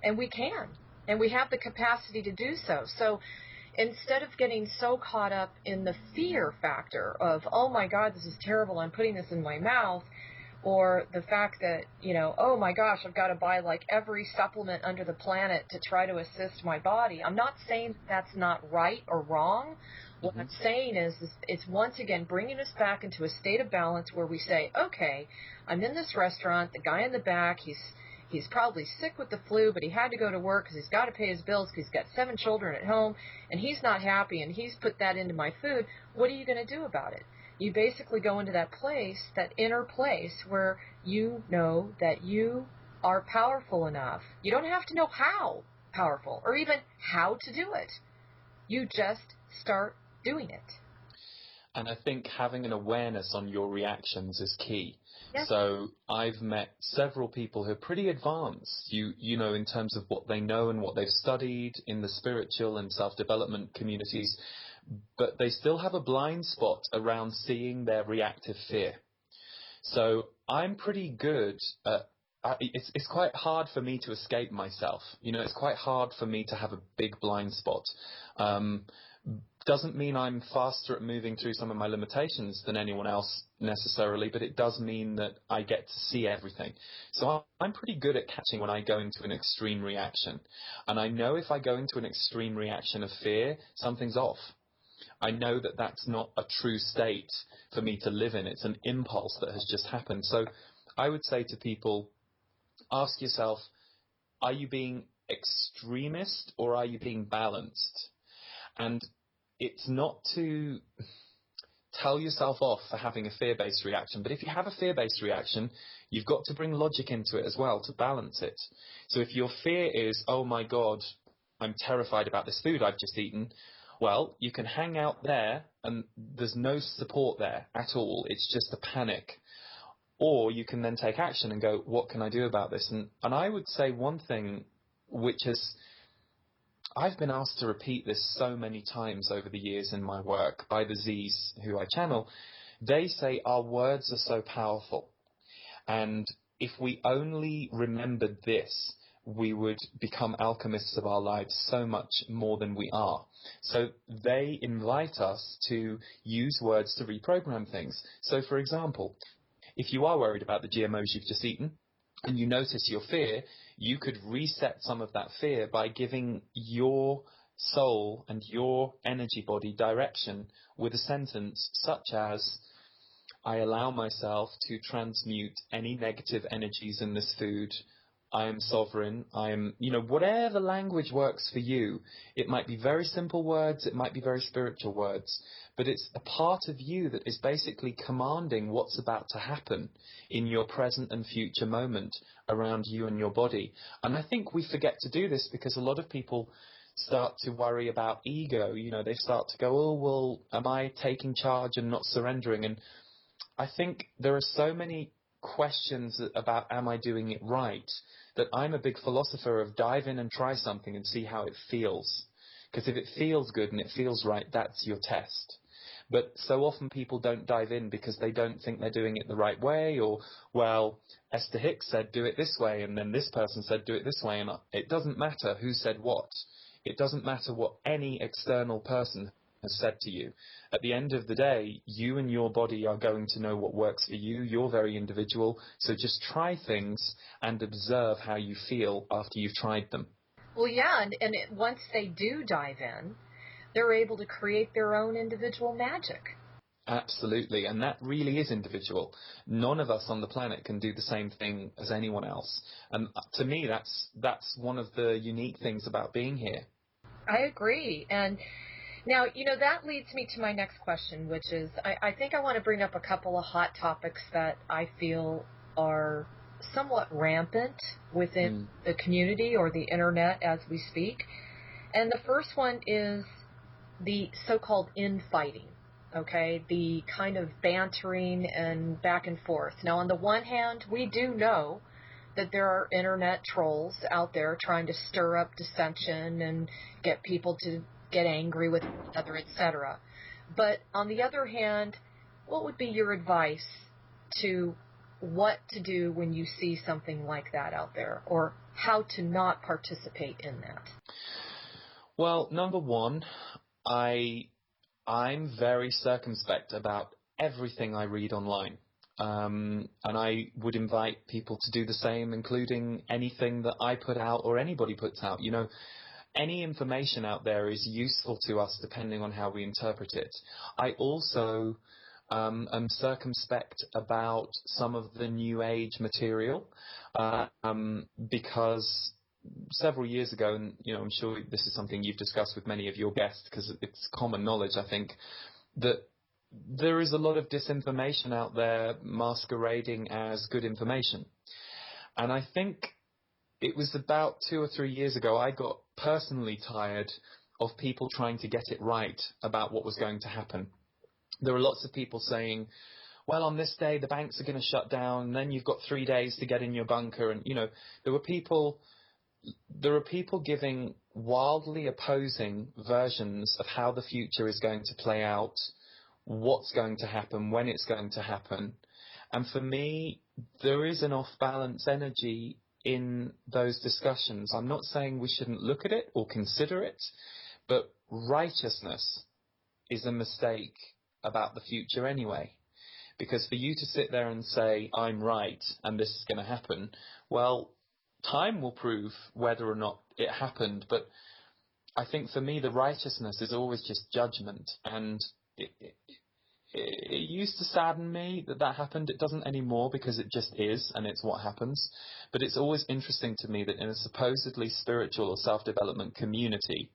and we can, and we have the capacity to do so. So instead of getting so caught up in the fear factor of, oh my God, this is terrible, I'm putting this in my mouth, or the fact that, oh my gosh, I've got to buy like every supplement under the planet to try to assist my body. I'm not saying that's not right or wrong. What I'm saying is it's once again bringing us back into a state of balance where we say, okay, I'm in this restaurant, the guy in the back, he's probably sick with the flu, but he had to go to work because he's got to pay his bills because he's got 7 children at home, and he's not happy, and he's put that into my food. What are you going to do about it? You basically go into that place, that inner place, where you know that you are powerful enough. You don't have to know how powerful or even how to do it. You just start doing it. And I think having an awareness on your reactions is key. Yes. So I've met several people who are pretty advanced, you know, in terms of what they know and what they've studied in the spiritual and self-development communities, but they still have a blind spot around seeing their reactive fear. So I'm pretty good at, it's quite hard for me to escape myself. It's quite hard for me to have a big blind spot. Doesn't mean I'm faster at moving through some of my limitations than anyone else necessarily, but it does mean that I get to see everything. So I'm pretty good at catching when I go into an extreme reaction. And I know if I go into an extreme reaction of fear, something's off. I know that that's not a true state for me to live in. It's an impulse that has just happened. So I would say to people, ask yourself, are you being extremist or are you being balanced? And it's not to tell yourself off for having a fear-based reaction, but if you have a fear-based reaction, you've got to bring logic into it as well to balance it. So if your fear is, oh my God, I'm terrified about this food I've just eaten, well, you can hang out there and there's no support there at all. It's just a panic. Or you can then take action and go, what can I do about this? And I would say one thing which has, I've been asked to repeat this so many times over the years in my work by the Z's who I channel. They say our words are so powerful. And if we only remembered this, we would become alchemists of our lives so much more than we are. So they invite us to use words to reprogram things. So for example, if you are worried about the GMOs you've just eaten and you notice your fear, you could reset some of that fear by giving your soul and your energy body direction with a sentence such as, I allow myself to transmute any negative energies in this food. I am sovereign. I am, whatever language works for you. It might be very simple words. It might be very spiritual words. But it's a part of you that is basically commanding what's about to happen in your present and future moment around you and your body. And I think we forget to do this because a lot of people start to worry about ego. They start to go, oh, well, am I taking charge and not surrendering? And I think there are so many questions about am I doing it right that I'm a big philosopher of dive in and try something and see how it feels. Because if it feels good and it feels right, that's your test. But so often people don't dive in because they don't think they're doing it the right way, or, well, Esther Hicks said do it this way, and then this person said do it this way, and it doesn't matter who said what. It doesn't matter what any external person has said to you. At the end of the day, you and your body are going to know what works for you. You're very individual, so just try things and observe how you feel after you've tried them. Well, yeah, once they do dive in, they're able to create their own individual magic. Absolutely, and that really is individual. None of us on the planet can do the same thing as anyone else, and to me, that's one of the unique things about being here. I agree. And now, that leads me to my next question, which is I think I want to bring up a couple of hot topics that I feel are somewhat rampant within the community or the internet as we speak. And the first one is the so-called infighting. Okay, the kind of bantering and back and forth. Now, on the one hand, we do know that there are internet trolls out there trying to stir up dissension and get people to get angry with each other, etc. But on the other hand, what would be your advice to what to do when you see something like that out there, or how to not participate in that? Well, number one, I'm very circumspect about everything I read online. And I would invite people to do the same, including anything that I put out or anybody puts out. Any information out there is useful to us depending on how we interpret it. I also am circumspect about some of the New Age material because several years ago, and I'm sure this is something you've discussed with many of your guests because it's common knowledge, I think, that there is a lot of disinformation out there masquerading as good information. And I think it was about 2 or 3 years ago I got personally tired of people trying to get it right about what was going to happen. There were lots of people saying, well, on this day the banks are going to shut down, and then you've got 3 days to get in your bunker. And, there are people giving wildly opposing versions of how the future is going to play out, what's going to happen, when it's going to happen. And for me, there is an off-balance energy in those discussions. I'm not saying we shouldn't look at it or consider it, but righteousness is a mistake about the future anyway. Because for you to sit there and say, I'm right and this is going to happen, well, time will prove whether or not it happened. But I think for me, the righteousness is always just judgment. And it used to sadden me that happened. It doesn't anymore because it just is, and it's what happens. But it's always interesting to me that in a supposedly spiritual or self-development community,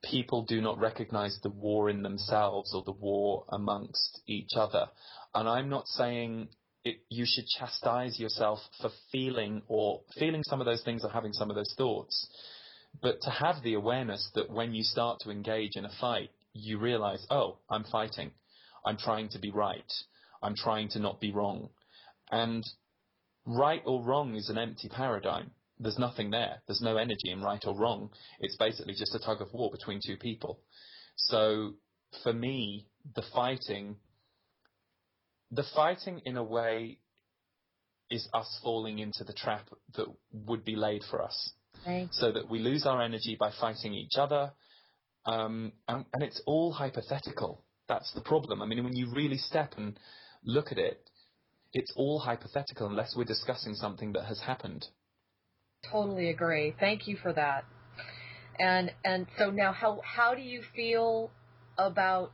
people do not recognize the war in themselves or the war amongst each other. And I'm not saying you should chastise yourself for feeling some of those things or having some of those thoughts, but to have the awareness that when you start to engage in a fight, you realize, oh, I'm fighting. I'm trying to be right. I'm trying to not be wrong. And right or wrong is an empty paradigm. There's nothing there. There's no energy in right or wrong. It's basically just a tug of war between two people. So for me, the fighting in a way is us falling into the trap that would be laid for us. Right. So that we lose our energy by fighting each other. And it's all hypothetical. That's the problem. I mean, when you really step and look at it, it's all hypothetical unless we're discussing something that has happened. Totally agree. Thank you for that. And so now, how do you feel about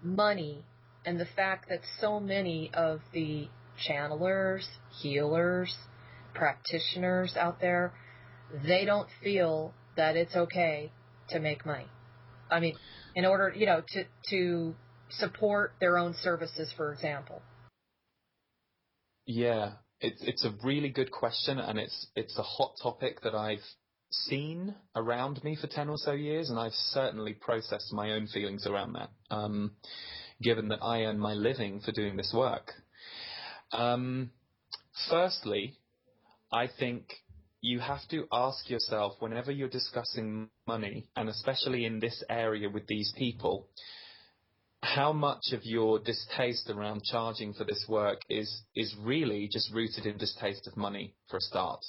money and the fact that so many of the channelers, healers, practitioners out there, they don't feel that it's okay to make money? I mean, in order, to support their own services, for example. Yeah, it's a really good question, and it's a hot topic that I've seen around me for 10 or so years, and I've certainly processed my own feelings around that, given that I earn my living for doing this work. Firstly, I think you have to ask yourself whenever you're discussing money, and especially in this area with these people, how much of your distaste around charging for this work is really just rooted in distaste of money for a start.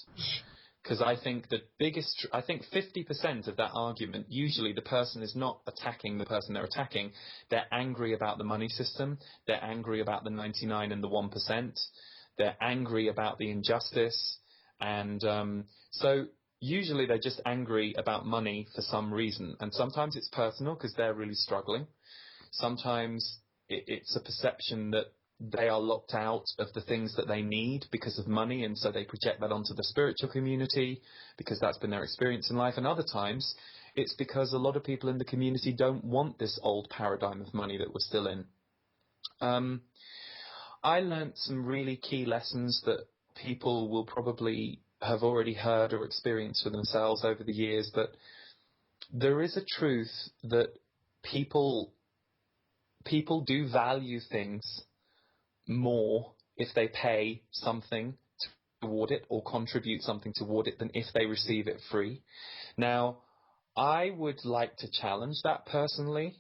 Because I think 50% of that argument, usually the person is not attacking the person they're attacking. They're angry about the money system. They're angry about the 99 and the 1%. They're angry about the injustice. And so usually they're just angry about money for some reason. And sometimes it's personal because they're really struggling. Sometimes it's a perception that they are locked out of the things that they need because of money, and so they project that onto the spiritual community because that's been their experience in life. And other times it's because a lot of people in the community don't want this old paradigm of money that we're still in. I learnt some really key lessons that people will probably have already heard or experienced for themselves over the years, but there is a truth that people do value things more if they pay something toward it or contribute something toward it than if they receive it free. Now, I would like to challenge that personally,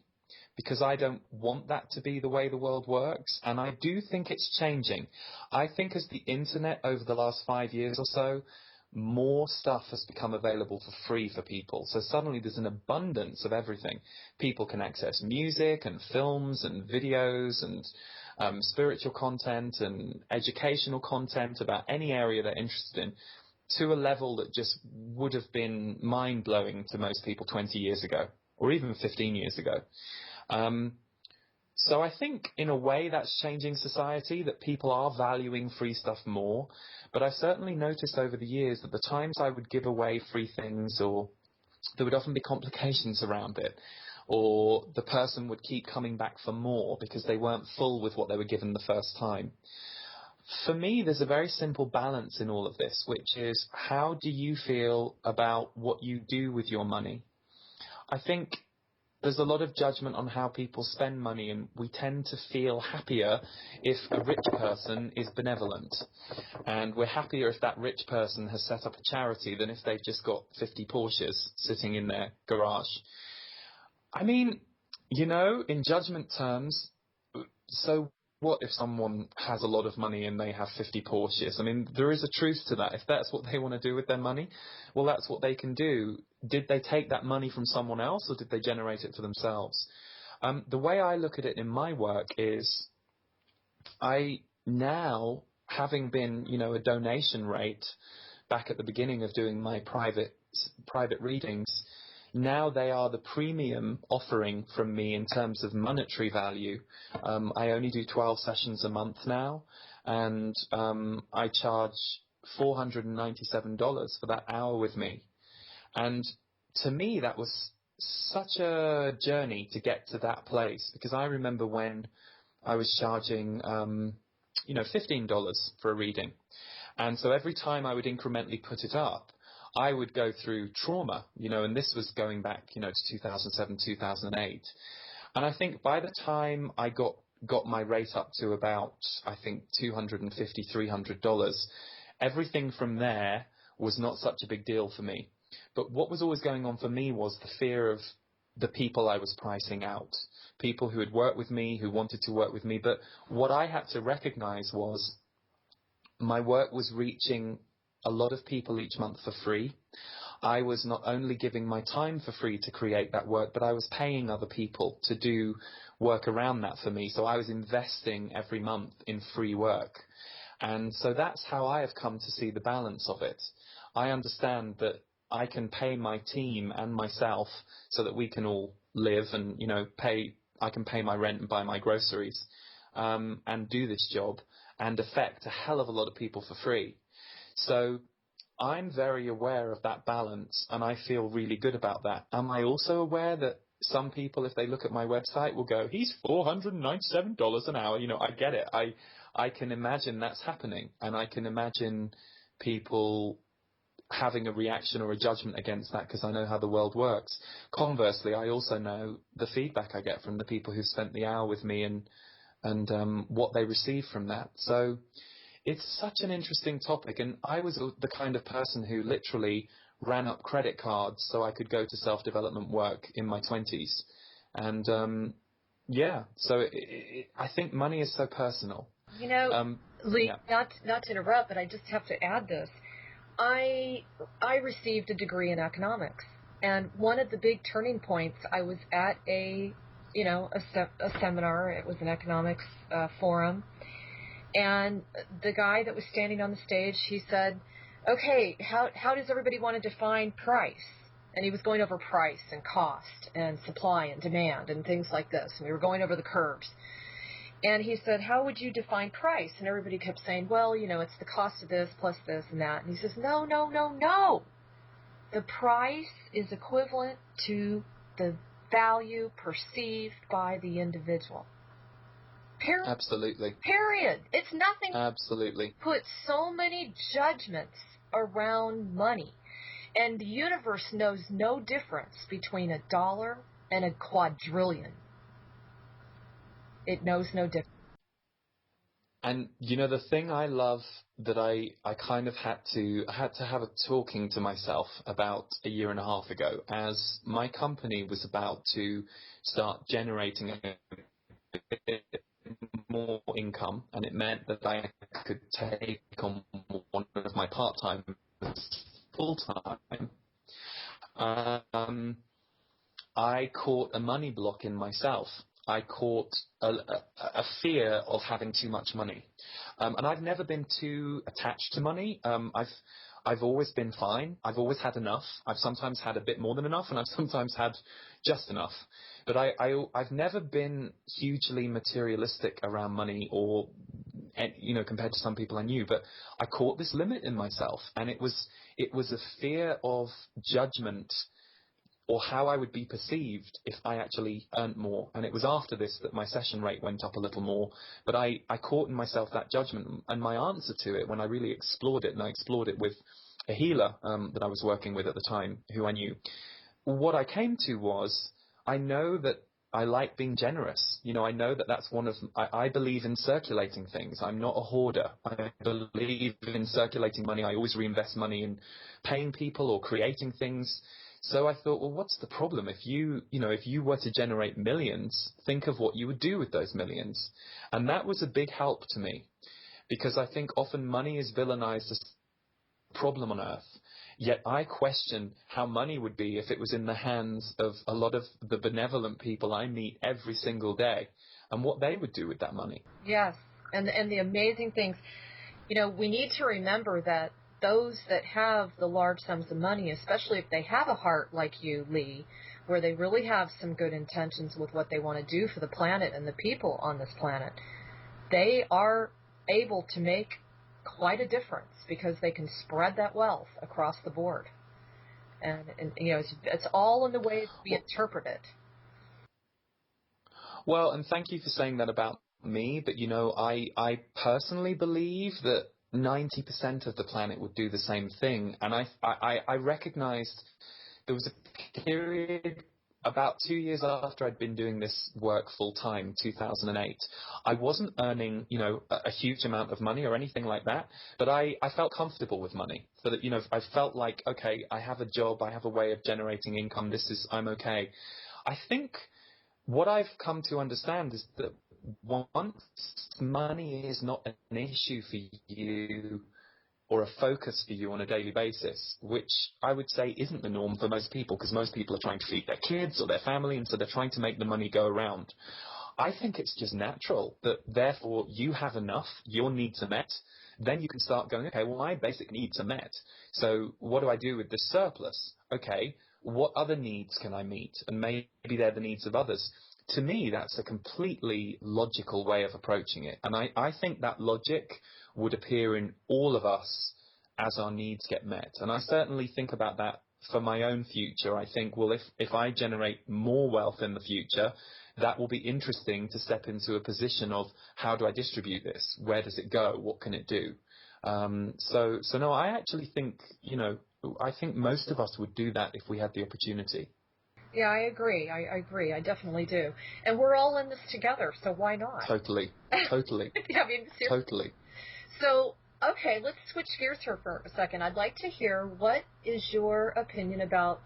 because I don't want that to be the way the world works, and I do think it's changing. I think as the internet over the last 5 years or so, more stuff has become available for free for people. So suddenly there's an abundance of everything. People can access music and films and videos and spiritual content and educational content about any area they're interested in, to a level that just would have been mind-blowing to most people 20 years ago, or even 15 years ago. So I think in a way that's changing society, that people are valuing free stuff more. But I've certainly noticed over the years that the times I would give away free things, or there would often be complications around it, or the person would keep coming back for more because they weren't full with what they were given the first time. For me, there's a very simple balance in all of this, which is, how do you feel about what you do with your money? I think there's a lot of judgment on how people spend money, and we tend to feel happier if a rich person is benevolent. And we're happier if that rich person has set up a charity than if they've just got 50 Porsches sitting in their garage. I mean, you know, in judgment terms, so what if someone has a lot of money and they have 50 Porsches? I mean, there is a truth to that. If that's what they want to do with their money, well, that's what they can do. Did they take that money from someone else, or did they generate it for themselves? The way I look at it in my work is, I now, having been, you know, a donation rate back at the beginning of doing my private readings, now they are the premium offering from me in terms of monetary value. I only do 12 sessions a month now, and I charge $497 for that hour with me. And to me, that was such a journey to get to that place, because I remember when I was charging, $15 for a reading. And so every time I would incrementally put it up, I would go through trauma, and this was going back, to 2007, 2008. And I think by the time I got my rate up to about, I think, $250, $300, everything from there was not such a big deal for me. But what was always going on for me was the fear of the people I was pricing out, people who had worked with me, who wanted to work with me. But what I had to recognize was my work was reaching a lot of people each month for free. I was not only giving my time for free to create that work, but I was paying other people to do work around that for me. So I was investing every month in free work. And so that's how I have come to see the balance of it. I understand that I can pay my team and myself so that we can all live and, I can pay my rent and buy my groceries, and do this job and affect a hell of a lot of people for free. So I'm very aware of that balance, and I feel really good about that. Am I also aware that some people, if they look at my website, will go, he's $497 an hour? I get it. I can imagine that's happening, and I can imagine people having a reaction or a judgment against that, because I know how the world works. Conversely, I also know the feedback I get from the people who spent the hour with me and what they receive from that. So it's such an interesting topic, and I was the kind of person who literally ran up credit cards so I could go to self-development work in my 20s. And so I think money is so personal. Lee, yeah. not to interrupt, but I just have to add this. I received a degree in economics, and one of the big turning points, I was at a seminar. It was an economics forum. And the guy that was standing on the stage, he said, okay, how does everybody want to define price? And he was going over price and cost and supply and demand and things like this. And we were going over the curves. And he said, how would you define price? And everybody kept saying, well, it's the cost of this plus this and that. And he says, no, no, no, no. The price is equivalent to the value perceived by the individual. Period. Absolutely. Period. It's nothing. Absolutely. Put so many judgments around money. And the universe knows no difference between a dollar and a quadrillion. It knows no difference. And the thing I love that I kind of had to have a talking to myself about a year and a half ago, as my company was about to start generating a bit more income, and it meant that I could take on one of my part-time full-time. I caught a money block in myself. I caught a fear of having too much money. And I've never been too attached to money. I've always been fine. I've always had enough. I've sometimes had a bit more than enough, and I've sometimes had just enough. But I've never been hugely materialistic around money, or compared to some people I knew. But I caught this limit in myself, and it was a fear of judgment, or how I would be perceived if I actually earned more. And it was after this that my session rate went up a little more. But I caught in myself that judgment, and my answer to it, when I really explored it, and I explored it with a healer that I was working with at the time, who I knew, what I came to was, I know that I like being generous. I know that that's I believe in circulating things. I'm not a hoarder. I believe in circulating money. I always reinvest money in paying people or creating things. So I thought, well, what's the problem? If you were to generate millions, think of what you would do with those millions. And that was a big help to me, because I think often money is villainized as a problem on earth. Yet I question how money would be if it was in the hands of a lot of the benevolent people I meet every single day, and what they would do with that money. Yes, and the amazing things, we need to remember that those that have the large sums of money, especially if they have a heart like you, Lee, where they really have some good intentions with what they want to do for the planet and the people on this planet, they are able to make quite a difference, because they can spread that wealth across the board. And it's all in the way we interpret it. Well, and thank you for saying that about me, but I personally believe that 90% of the planet would do the same thing. And I recognized there was a period about 2 years after I'd been doing this work full time, 2008. I wasn't earning, a huge amount of money or anything like that, but I felt comfortable with money. So that, I felt like, okay, I have a job, I have a way of generating income, I'm okay. I think what I've come to understand is that once money is not an issue for you, or a focus for you on a daily basis, which I would say isn't the norm for most people, because most people are trying to feed their kids or their family, and so they're trying to make the money go around. I think it's just natural that, therefore, you have enough, your needs are met, then you can start going, okay, well, my basic needs are met, so what do I do with this surplus? Okay, what other needs can I meet? And maybe they're the needs of others. To me, that's a completely logical way of approaching it, and I think that logic would appear in all of us as our needs get met. And I certainly think about that for my own future. I think, well, if I generate more wealth in the future, that will be interesting to step into a position of, how do I distribute this? Where does it go? What can it do? So no, I actually think, I think most of us would do that if we had the opportunity. Yeah, I agree. I agree. I definitely do. And we're all in this together, so why not? Totally. Yeah, I mean, seriously. Totally. So, okay, let's switch gears here for a second. I'd like to hear, what is your opinion about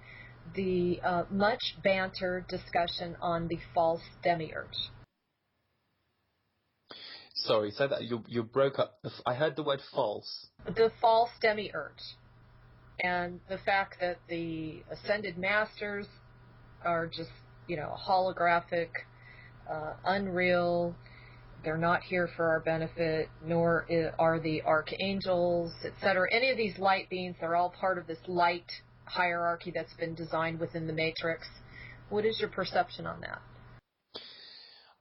the much banter discussion on the false demiurge? Sorry, say that. You broke up. I heard the word false. The false demiurge. And the fact that the ascended masters are just, holographic, unreal. They're not here for our benefit, nor are the archangels, etc. Any of these light beings, they're all part of this light hierarchy that's been designed within the matrix. What is your perception on that?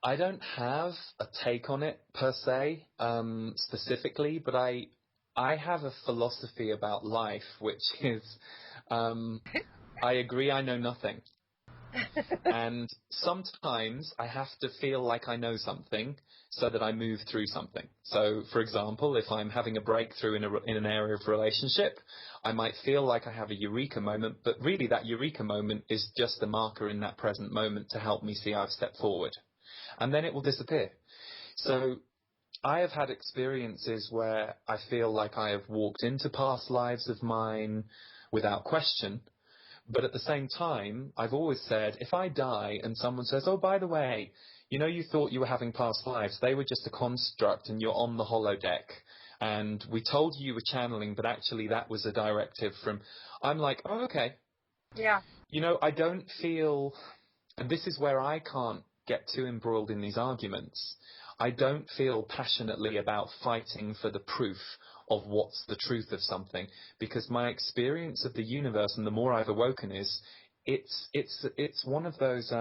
I don't have a take on it per se, specifically, but I have a philosophy about life, which is, I agree I know nothing. And sometimes I have to feel like I know something so that I move through something. So, for example, if I'm having a breakthrough in an area of relationship, I might feel like I have a eureka moment, but really that eureka moment is just a marker in that present moment to help me see I've stepped forward. And then it will disappear. So I have had experiences where I feel like I have walked into past lives of mine without question. But at the same time, I've always said, if I die and someone says, oh, by the way, you know, you thought you were having past lives, they were just a construct and you're on the holodeck. And we told you were channeling, but actually that was a directive from, I'm like, oh, okay. Yeah. You know, I don't feel, and this is where I can't get too embroiled in these arguments. I don't feel passionately about fighting for the proof of what's the truth of something, because my experience of the universe and the more I've awoken is it's one of those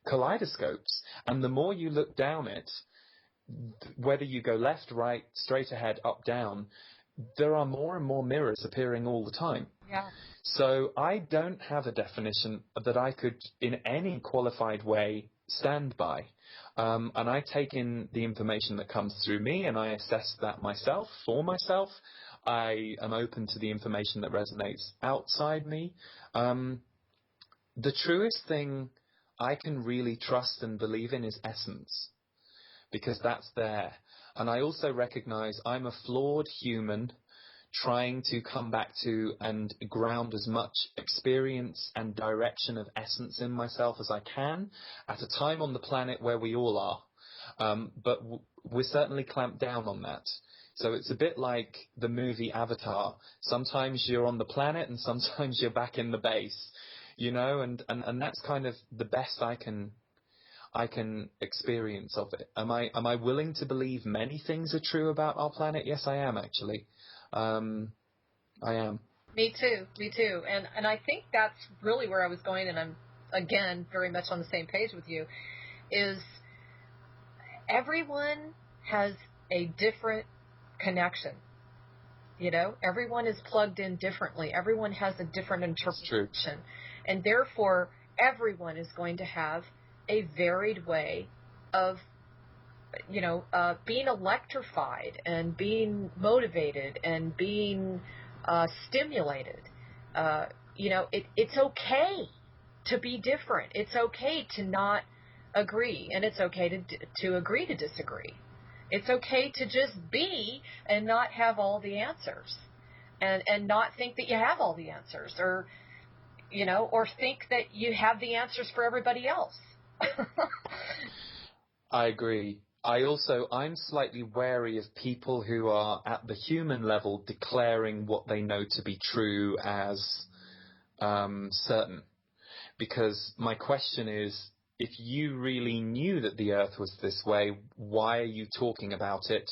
kaleidoscopes, and the more you look down it, whether you go left, right, straight ahead, up, down, there are more and more mirrors appearing all the time. Yeah. So I don't have a definition that I could in any qualified way stand by. And I take in the information that comes through me and I assess that myself, for myself. I am open to the information that resonates outside me. The truest thing I can really trust and believe in is essence, because that's there. And I also recognize I'm a flawed human trying to come back to and ground as much experience and direction of essence in myself as I can at a time on the planet where we all are. But we're certainly clamped down on that. So it's a bit like the movie Avatar. Sometimes you're on the planet and sometimes you're back in the base, you know, and that's kind of the best I can experience of it. Am I willing to believe many things are true about our planet? Yes, I am, actually. I am. Me too. And I think that's really where I was going, and I'm, again, very much on the same page with you, is everyone has a different connection. You know, everyone is plugged in differently. Everyone has a different interpretation. That's true. And therefore, everyone is going to have a varied way of, you know, being electrified and being motivated and being stimulated. You know, it's okay to be different. It's okay to not agree, and it's okay to agree to disagree. It's okay to just be and not have all the answers, and not think that you have all the answers, or, you know, or think that you have the answers for everybody else. I agree. I'm slightly wary of people who are at the human level declaring what they know to be true as certain. Because my question is, if you really knew that the Earth was this way, why are you talking about it?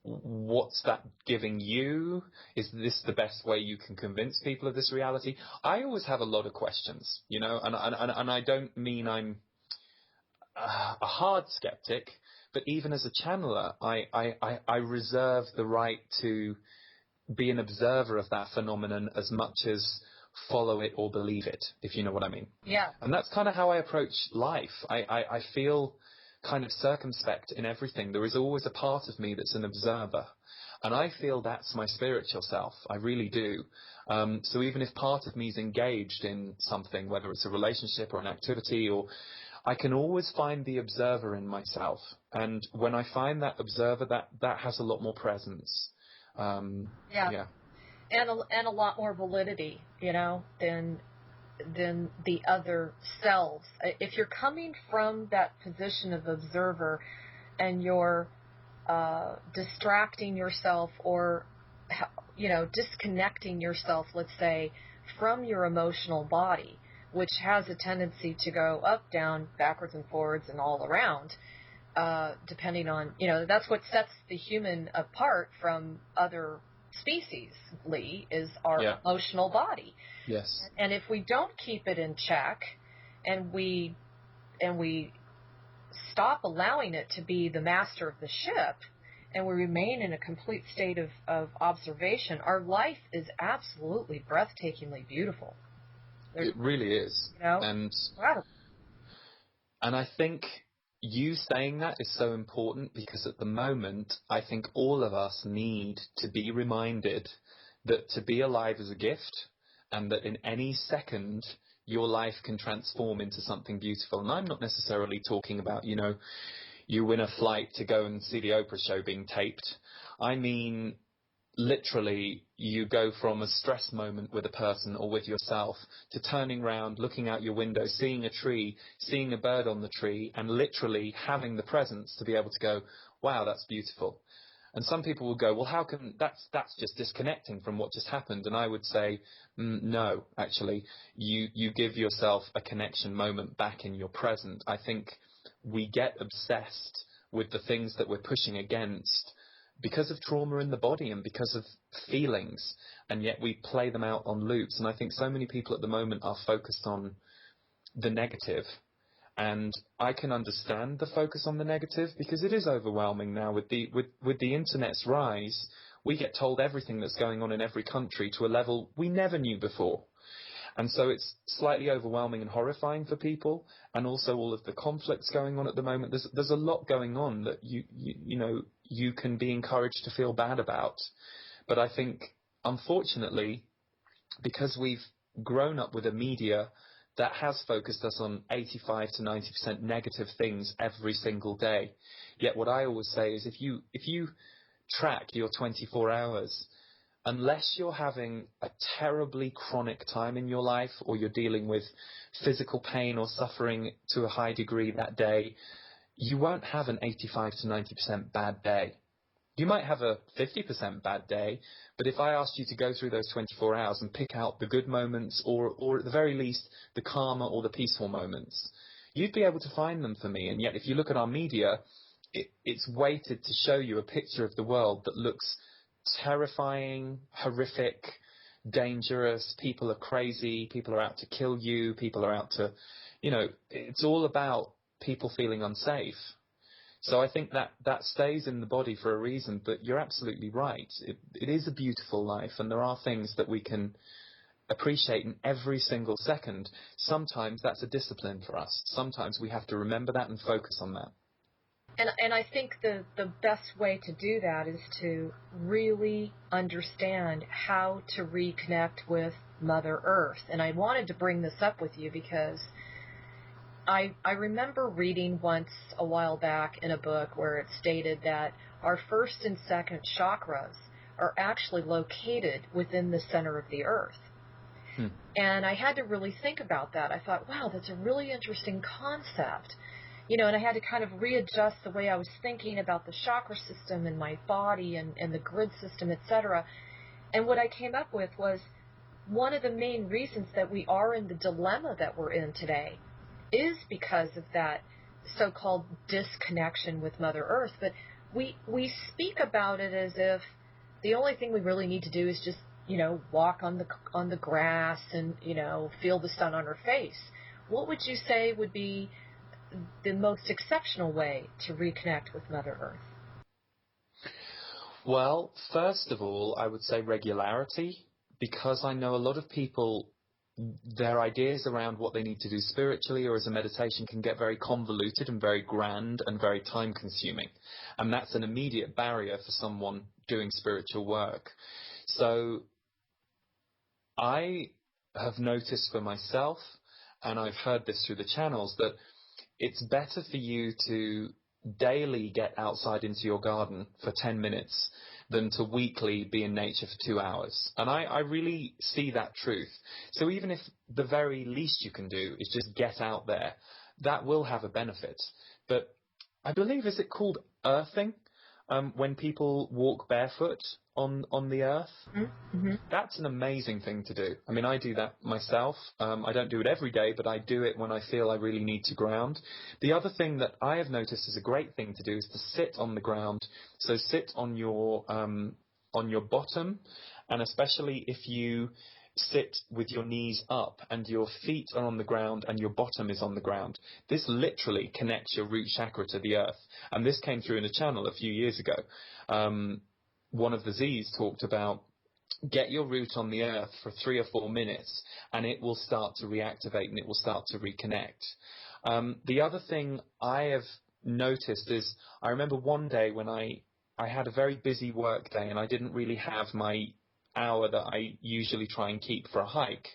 What's that giving you? Is this the best way you can convince people of this reality? I always have a lot of questions, you know, and I don't mean I'm a hard skeptic, but even as a channeler, I reserve the right to be an observer of that phenomenon as much as follow it or believe it, if you know what I mean. Yeah. And that's kind of how I approach life. I feel kind of circumspect in everything. There is always a part of me that's an observer. And I feel that's my spiritual self. I really do. So even if part of me is engaged in something, whether it's a relationship or an activity, or I can always find the observer in myself. And when I find that observer, that has a lot more presence. Yeah. And a lot more validity, you know, than the other selves. If you're coming from that position of observer and you're distracting yourself, or, you know, disconnecting yourself, let's say, from your emotional body, which has a tendency to go up, down, backwards and forwards and all around, depending on, you know, that's what sets the human apart from other species, Lee, is our emotional body. Yes. And if we don't keep it in check, and we stop allowing it to be the master of the ship and we remain in a complete state of observation, our life is absolutely breathtakingly beautiful. It really is. You know? And I think you saying that is so important, because at the moment, I think all of us need to be reminded that to be alive is a gift, and that in any second, your life can transform into something beautiful. And I'm not necessarily talking about, you know, you win a flight to go and see the Oprah show being taped. I mean, literally, you go from a stress moment with a person or with yourself to turning around, looking out your window, seeing a tree, seeing a bird on the tree, and literally having the presence to be able to go, wow, that's beautiful. And some people will go, well, how can that's just disconnecting from what just happened. And I would say, no, actually, you give yourself a connection moment back in your present. I think we get obsessed with the things that we're pushing against because of trauma in the body and because of feelings, and yet we play them out on loops. And I think so many people at the moment are focused on the negative. And I can understand the focus on the negative, because it is overwhelming now with the internet's rise. We get told everything that's going on in every country to a level we never knew before. And so it's slightly overwhelming and horrifying for people. And also all of the conflicts going on at the moment. There's a lot going on that you know, you can be encouraged to feel bad about. But I think, unfortunately, because we've grown up with a media that has focused us on 85 to 90% negative things every single day. Yet what I always say is, if you track your 24 hours, unless you're having a terribly chronic time in your life, or you're dealing with physical pain or suffering to a high degree that day, you won't have an 85 to 90% bad day. You might have a 50% bad day, but if I asked you to go through those 24 hours and pick out the good moments, or at the very least, the calmer or the peaceful moments, you'd be able to find them for me. And yet, if you look at our media, it's weighted to show you a picture of the world that looks terrifying, horrific, dangerous. People are crazy. People are out to kill you. People are out to, you know, it's all about people feeling unsafe. So I think that stays in the body for a reason, but you're absolutely right. It is a beautiful life, and there are things that we can appreciate in every single second. Sometimes that's a discipline for us. Sometimes we have to remember that and focus on that. And I think the best way to do that is to really understand how to reconnect with Mother Earth. And I wanted to bring this up with you because I remember reading once a while back in a book where it stated that our first and second chakras are actually located within the center of the earth. And I had to really think about that. I thought, wow, that's a really interesting concept. You know, and I had to kind of readjust the way I was thinking about the chakra system and my body and the grid system, etc. And what I came up with was one of the main reasons that we are in the dilemma that we're in today is because of that so-called disconnection with Mother Earth. But we speak about it as if the only thing we really need to do is just, you know, walk on the grass and, you know, feel the sun on our face. What would you say would be the most exceptional way to reconnect with Mother Earth? Well, first of all, I would say regularity, because I know a lot of people, their ideas around what they need to do spiritually or as a meditation can get very convoluted and very grand and very time consuming. And that's an immediate barrier for someone doing spiritual work. So I have noticed for myself, and I've heard this through the channels, that it's better for you to daily get outside into your garden for 10 minutes than to weekly be in nature for 2 hours. And I really see that truth. So even if the very least you can do is just get out there, that will have a benefit. But I believe, is it called earthing? When people walk barefoot on the earth? Mm-hmm. That's an amazing thing to do. I mean, I do that myself. I don't do it every day, but I do it when I feel I really need to ground. The other thing that I have noticed is a great thing to do is to sit on the ground. So sit on your bottom, and especially if you sit with your knees up and your feet are on the ground and your bottom is on the ground. This literally connects your root chakra to the earth. And this came through in a channel a few years ago. One of the Z's talked about get your root on the earth for 3 or 4 minutes and it will start to reactivate and it will start to reconnect. The other thing I have noticed is I remember one day when I had a very busy work day and I didn't really have my hour that I usually try and keep for a hike.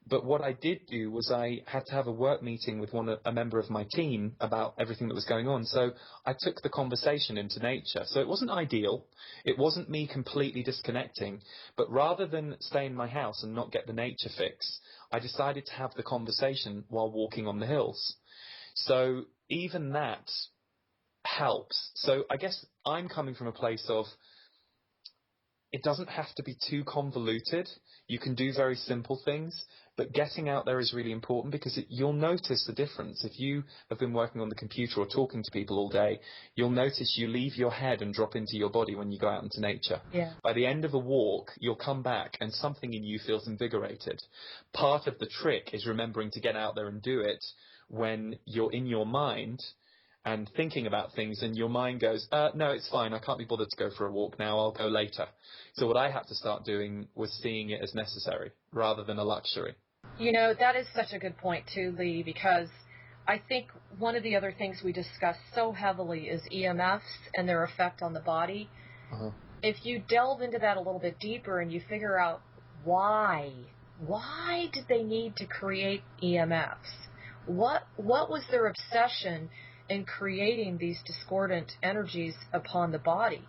But what I did do was I had to have a work meeting with a member of my team about everything that was going on. So I took the conversation into nature. So it wasn't ideal. It wasn't me completely disconnecting. But rather than stay in my house and not get the nature fix, I decided to have the conversation while walking on the hills. So even that helps. So I guess I'm coming from a place of it doesn't have to be too convoluted. You can do very simple things, but getting out there is really important because you'll notice the difference. If you have been working on the computer or talking to people all day, you'll notice you leave your head and drop into your body when you go out into nature. Yeah. By the end of a walk, you'll come back and something in you feels invigorated. Part of the trick is remembering to get out there and do it when you're in your mind and thinking about things and your mind goes, no, it's fine, I can't be bothered to go for a walk now, I'll go later. So what I had to start doing was seeing it as necessary rather than a luxury. You know, that is such a good point too, Lee, because I think one of the other things we discuss so heavily is EMFs and their effect on the body. Uh-huh. If you delve into that a little bit deeper and you figure out why did they need to create EMFs? What was their obsession in creating these discordant energies upon the body?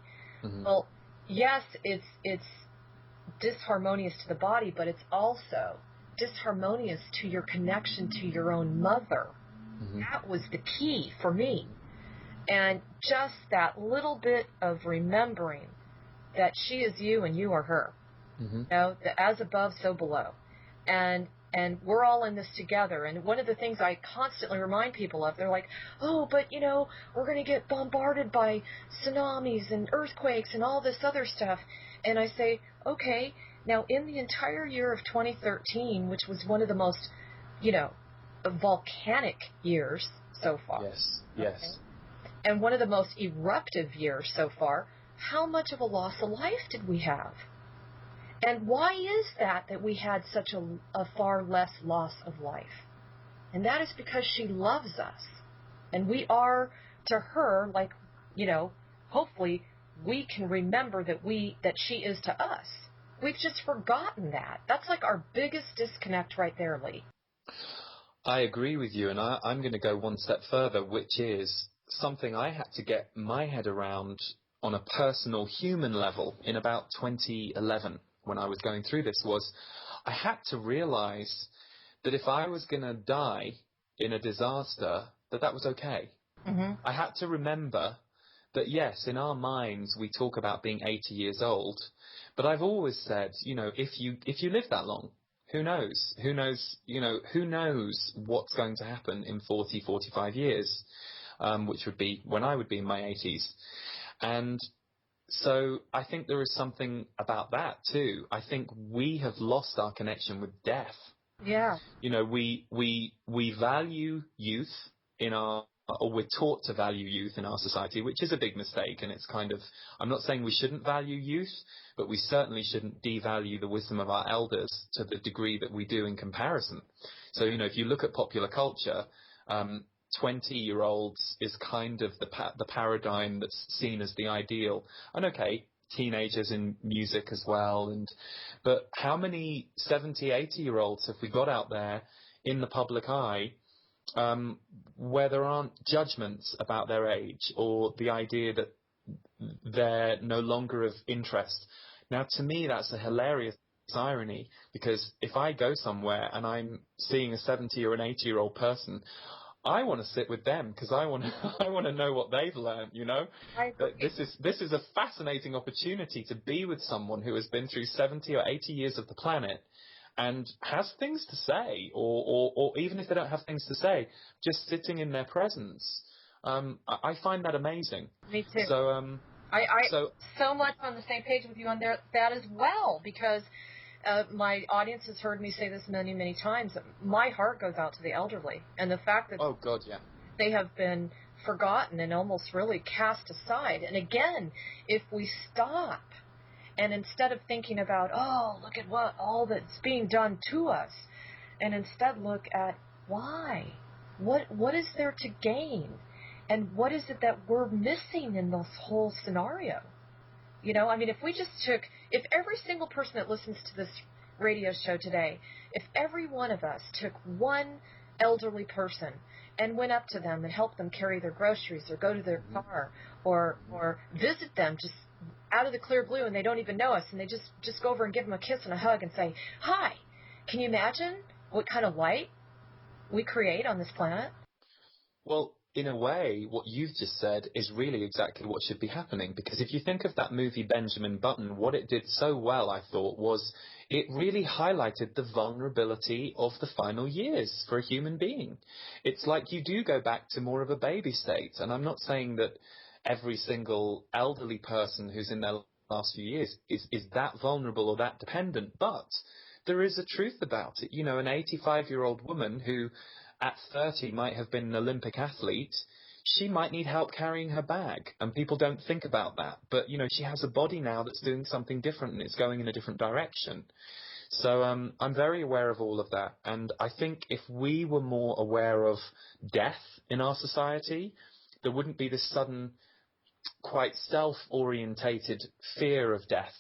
Mm-hmm. Well, yes, it's disharmonious to the body, but it's also disharmonious to your connection to your own mother. Mm-hmm. That was the key for me. And just that little bit of remembering that she is you and you are her. Mm-hmm. You know, the as above, so below. And we're all in this together. And one of the things I constantly remind people of, they're like, oh, but, you know, we're going to get bombarded by tsunamis and earthquakes and all this other stuff. And I say, okay, now in the entire year of 2013, which was one of the most, you know, volcanic years so far. Yes, okay, yes. and one of the most eruptive years so far, how much of a loss of life did we have? And why is that we had such a far less loss of life? And that is because she loves us. And we are to her like, you know, hopefully we can remember that she is to us. We've just forgotten that. That's like our biggest disconnect right there, Lee. I agree with you, and I'm going to go one step further, which is something I had to get my head around on a personal human level in about 2011. When I was going through this, was I had to realize that if I was going to die in a disaster, that was okay. Mm-hmm. I had to remember that, yes, in our minds, we talk about being 80 years old, but I've always said, you know, if you live that long, who knows? Who knows, you know, who knows what's going to happen in 40, 45 years, which would be when I would be in my 80s. And so I think there is something about that too. I think we have lost our connection with death. Yeah. You know, we value youth or we're taught to value youth in our society, which is a big mistake. And it's kind of, I'm not saying we shouldn't value youth, but we certainly shouldn't devalue the wisdom of our elders to the degree that we do in comparison. So, you know, if you look at popular culture, 20-year-olds is kind of the paradigm that's seen as the ideal. And okay, teenagers in music as well. But how many 70, 80-year-olds have we got out there in the public eye where there aren't judgments about their age or the idea that they're no longer of interest? Now, to me, that's a hilarious irony, because if I go somewhere and I'm seeing a 70 or an 80-year-old person, I want to sit with them because I want to know what they've learned, you know. This is a fascinating opportunity to be with someone who has been through 70 or 80 years of the planet and has things to say, or even if they don't have things to say, just sitting in their presence. I find that amazing. Me too. So I so much on the same page with you on that as well, because My audience has heard me say this many, many times. My heart goes out to the elderly, and the fact that Oh God, yeah. they have been forgotten and almost really cast aside. And again, if we stop and instead of thinking about, oh, look at what all that's being done to us, and instead look at why, what is there to gain, and what is it that we're missing in this whole scenario? You know, I mean, if every single person that listens to this radio show today, if every one of us took one elderly person and went up to them and helped them carry their groceries or go to their car or visit them just out of the clear blue and they don't even know us, and they just go over and give them a kiss and a hug and say, hi, can you imagine what kind of light we create on this planet? Well, in a way, what you've just said is really exactly what should be happening, because if you think of that movie Benjamin Button, what it did so well, I thought, was it really highlighted the vulnerability of the final years for a human being. It's like you do go back to more of a baby state, and I'm not saying that every single elderly person who's in their last few years is that vulnerable or that dependent, but there is a truth about it. You know, an 85-year-old woman who at 30 might have been an Olympic athlete, she might need help carrying her bag, and people don't think about that. But, you know, she has a body now that's doing something different, and it's going in a different direction. So I'm very aware of all of that, and I think if we were more aware of death in our society, there wouldn't be this sudden, quite self-orientated fear of death.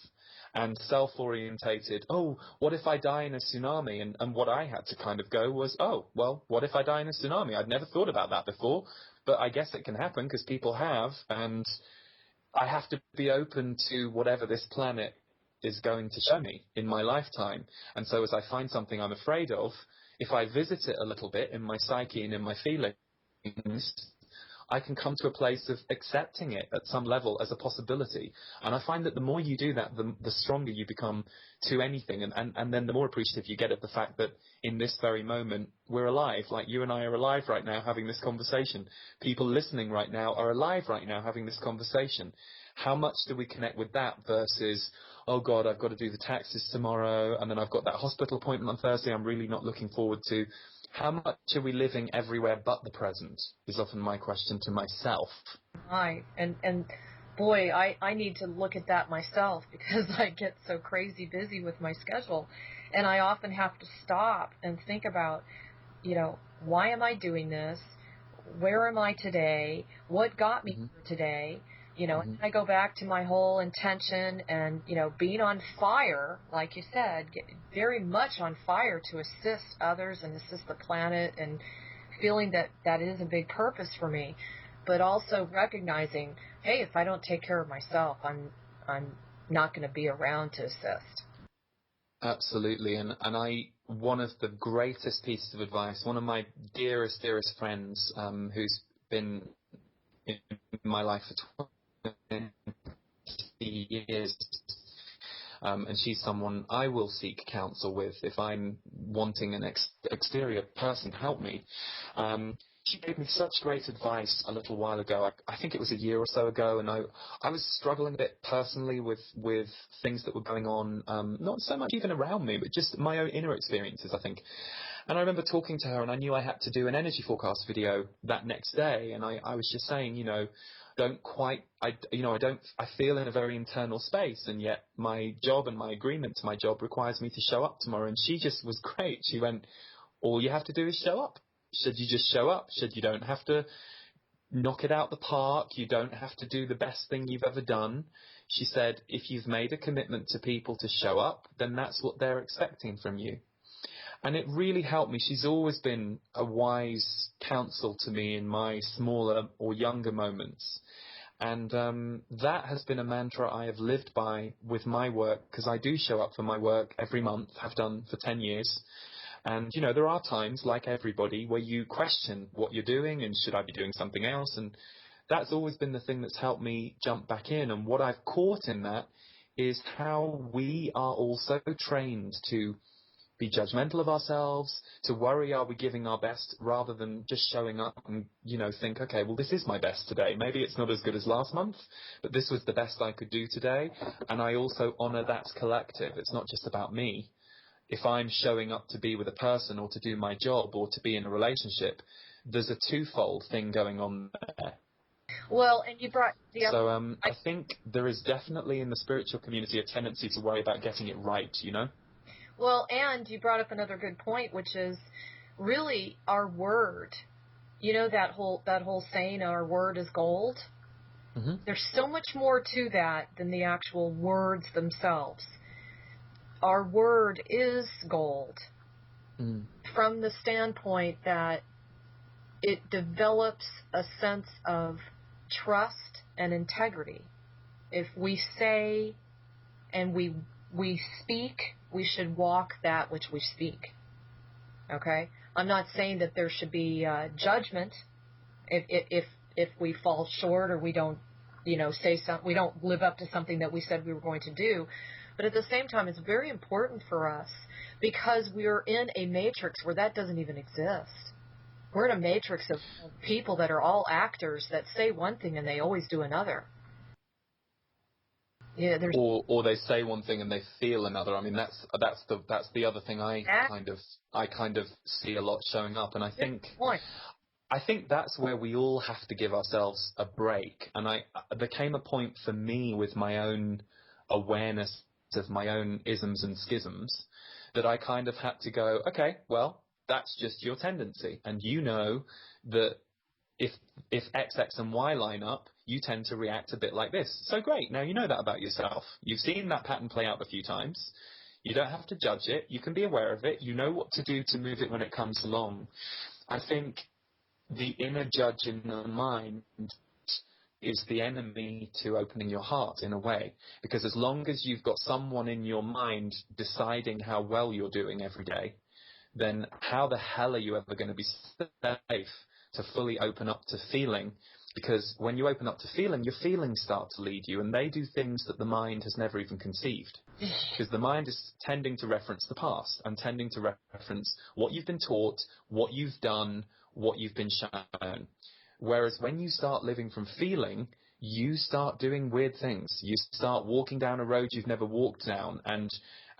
And self-orientated, oh, what if I die in a tsunami? And what I had to kind of go was, oh, well, what if I die in a tsunami? I'd never thought about that before, but I guess it can happen because people have, and I have to be open to whatever this planet is going to show me in my lifetime. And so as I find something I'm afraid of, if I visit it a little bit in my psyche and in my feelings, I can come to a place of accepting it at some level as a possibility. And I find that the more you do that, the stronger you become to anything. And then the more appreciative you get of the fact that in this very moment, we're alive. Like you and I are alive right now having this conversation. People listening right now are alive right now having this conversation. How much do we connect with that versus, oh God, I've got to do the taxes tomorrow, and then I've got that hospital appointment on Thursday I'm really not looking forward to. How much are we living everywhere but the present is often my question to myself. Right. And boy, I need to look at that myself because I get so crazy busy with my schedule. And I often have to stop and think about, you know, why am I doing this? Where am I today? What got me here today? You know, and I go back to my whole intention and, you know, being on fire, like you said, very much on fire to assist others and assist the planet, and feeling that that is a big purpose for me, but also recognizing, hey, if I don't take care of myself, I'm not going to be around to assist. Absolutely. And one of the greatest pieces of advice, one of my dearest friends, who's been in my life for 20 years, and she's someone I will seek counsel with if I'm wanting an exterior person to help me. She gave me such great advice a little while ago. I think it was a year or so ago, and I was struggling a bit personally with things that were going on, not so much even around me, but just my own inner experiences, I think. And I remember talking to her, and I knew I had to do an energy forecast video that next day, and I was just saying, you know, I feel in a very internal space, and yet my job and my agreement to my job requires me to show up tomorrow. And she just was great. She went, all you have to do is show up. Should you just show up? You don't have to knock it out the park. You don't have to do the best thing you've ever done. She said, if you've made a commitment to people to show up, then that's what they're expecting from you. And it really helped me. She's always been a wise counsel to me in my smaller or younger moments. And that has been a mantra I have lived by with my work, because I do show up for my work every month, have done for 10 years. And, you know, there are times, like everybody, where you question what you're doing and should I be doing something else? And that's always been the thing that's helped me jump back in. And what I've caught in that is how we are also trained to be judgmental of ourselves, to worry are we giving our best, rather than just showing up and, think, okay, well, this is my best today. Maybe it's not as good as last month, but this was the best I could do today. And I also honor that's collective. It's not just about me. If I'm showing up to be with a person or to do my job or to be in a relationship, there's a twofold thing going on there. Well, and you brought the other... So I think there is definitely in the spiritual community a tendency to worry about getting it right, Well, and you brought up another good point, which is really our word. That whole saying, our word is gold? Mm-hmm. There's so much more to that than the actual words themselves. Our word is gold from the standpoint that it develops a sense of trust and integrity. If we say and we speak, we should walk that which we speak. Okay? I'm not saying that there should be judgment if we fall short or we don't, say something, we don't live up to something that we said we were going to do. But at the same time, it's very important for us because we're in a matrix where that doesn't even exist. We're in a matrix of people that are all actors that say one thing and they always do another. Yeah, or they say one thing and they feel another. I mean, that's the other thing I kind of see a lot showing up, and I think that's where we all have to give ourselves a break. And there came a point for me with my own awareness of my own isms and schisms that I kind of had to go, okay, well, that's just your tendency, and that if X, X, and Y line up, you tend to react a bit like this. So great, now you know that about yourself. You've seen that pattern play out a few times. You don't have to judge it. You can be aware of it. You know what to do to move it when it comes along. I think the inner judge in the mind is the enemy to opening your heart in a way. Because as long as you've got someone in your mind deciding how well you're doing every day, then how the hell are you ever going to be safe to fully open up to feeling? Because when you open up to feeling, your feelings start to lead you, and they do things that the mind has never even conceived. Because the mind is tending to reference the past and tending to reference what you've been taught, what you've done, what you've been shown. Whereas when you start living from feeling, you start doing weird things. You start walking down a road you've never walked down, and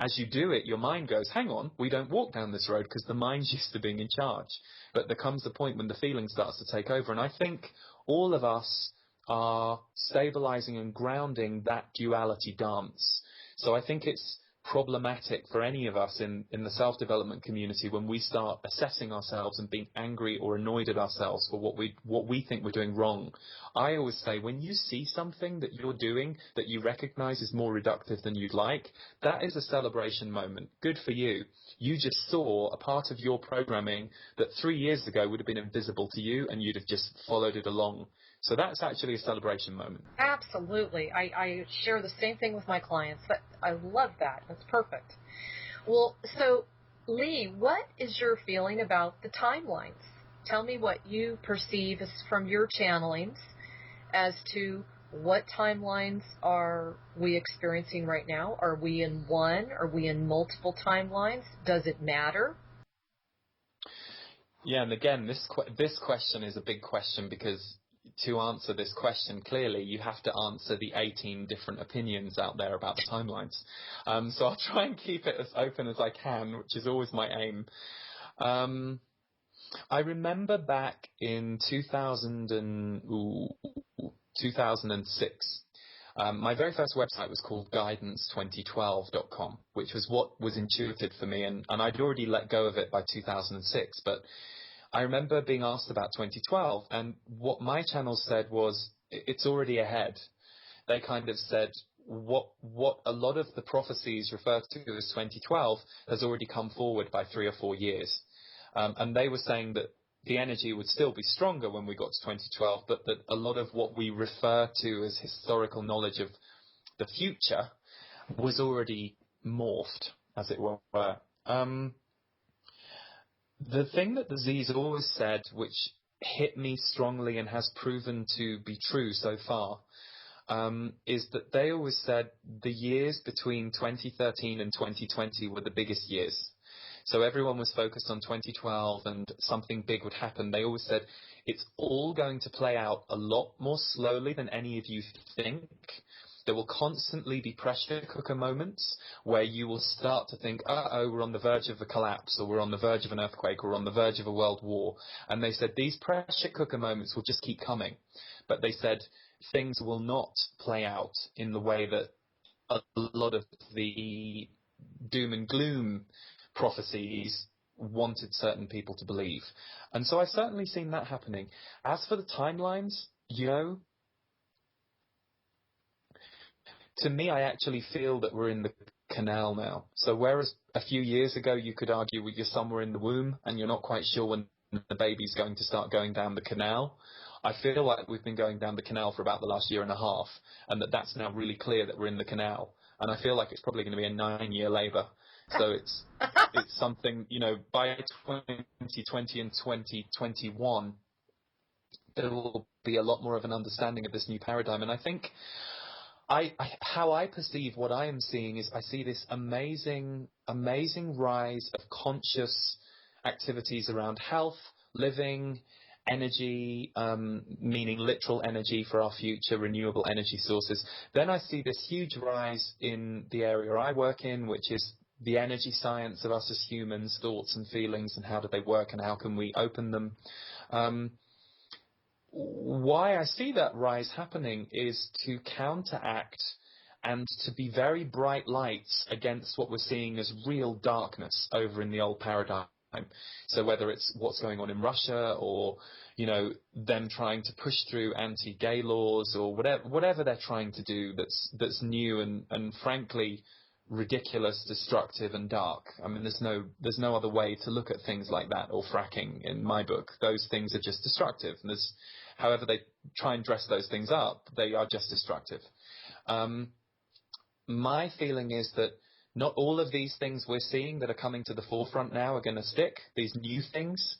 as you do it, your mind goes, hang on, we don't walk down this road, because the mind's used to being in charge. But there comes a point when the feeling starts to take over, and I think all of us are stabilizing and grounding that duality dance. So I think it's problematic for any of us in the self-development community when we start assessing ourselves and being angry or annoyed at ourselves for what we think we're doing wrong. I always say, when you see something that you're doing that you recognize is more reductive than you'd like, that is a celebration moment. Good for you. You just saw a part of your programming that 3 years ago would have been invisible to you, and you'd have just followed it along. So that's actually a celebration moment. Absolutely. I share the same thing with my clients. I love that. That's perfect. Well, so Lee, what is your feeling about the timelines? Tell me what you perceive as from your channelings as to what timelines are we experiencing right now? Are we in one? Are we in multiple timelines? Does it matter? Yeah, and again, this question is a big question, because to answer this question clearly, you have to answer the 18 different opinions out there about the timelines. So I'll try and keep it as open as I can, which is always my aim. I remember back in 2006, my very first website was called guidance2012.com, which was what was intuited for me, and I'd already let go of it by 2006, but I remember being asked about 2012, and what my channel said was, it's already ahead. They kind of said, what a lot of the prophecies refer to as 2012 has already come forward by 3 or 4 years. And they were saying that the energy would still be stronger when we got to 2012, but that a lot of what we refer to as historical knowledge of the future was already morphed, as it were. The thing that the Z's always said, which hit me strongly and has proven to be true so far, is that they always said the years between 2013 and 2020 were the biggest years. So everyone was focused on 2012 and something big would happen. They always said, it's all going to play out a lot more slowly than any of you think. There will constantly be pressure cooker moments where you will start to think, uh-oh, we're on the verge of a collapse, or we're on the verge of an earthquake, or we're on the verge of a world war. And they said these pressure cooker moments will just keep coming. But they said things will not play out in the way that a lot of the doom and gloom prophecies wanted certain people to believe. And so I've certainly seen that happening. As for the timelines, to me, I actually feel that we're in the canal now. So whereas a few years ago you could argue you're somewhere in the womb and you're not quite sure when the baby's going to start going down the canal, I feel like we've been going down the canal for about the last year and a half, and that's now really clear that we're in the canal. And I feel like it's probably going to be a 9-year labour. So it's something, by 2020 and 2021, there will be a lot more of an understanding of this new paradigm. And I think how I perceive what I am seeing is I see this amazing rise of conscious activities around health, living, energy, meaning literal energy for our future, renewable energy sources. Then I see this huge rise in the area I work in, which is the energy science of us as humans, thoughts and feelings, and how do they work and how can we open them. Why I see that rise happening is to counteract and to be very bright lights against what we're seeing as real darkness over in the old paradigm. So whether it's what's going on in Russia or, them trying to push through anti-gay laws or whatever they're trying to do that's new and frankly ridiculous, destructive and dark. I mean, there's no other way to look at things like that, or fracking in my book. Those things are just destructive. And however they try and dress those things up, they are just destructive. My feeling is that not all of these things we're seeing that are coming to the forefront now are going to stick, these new things,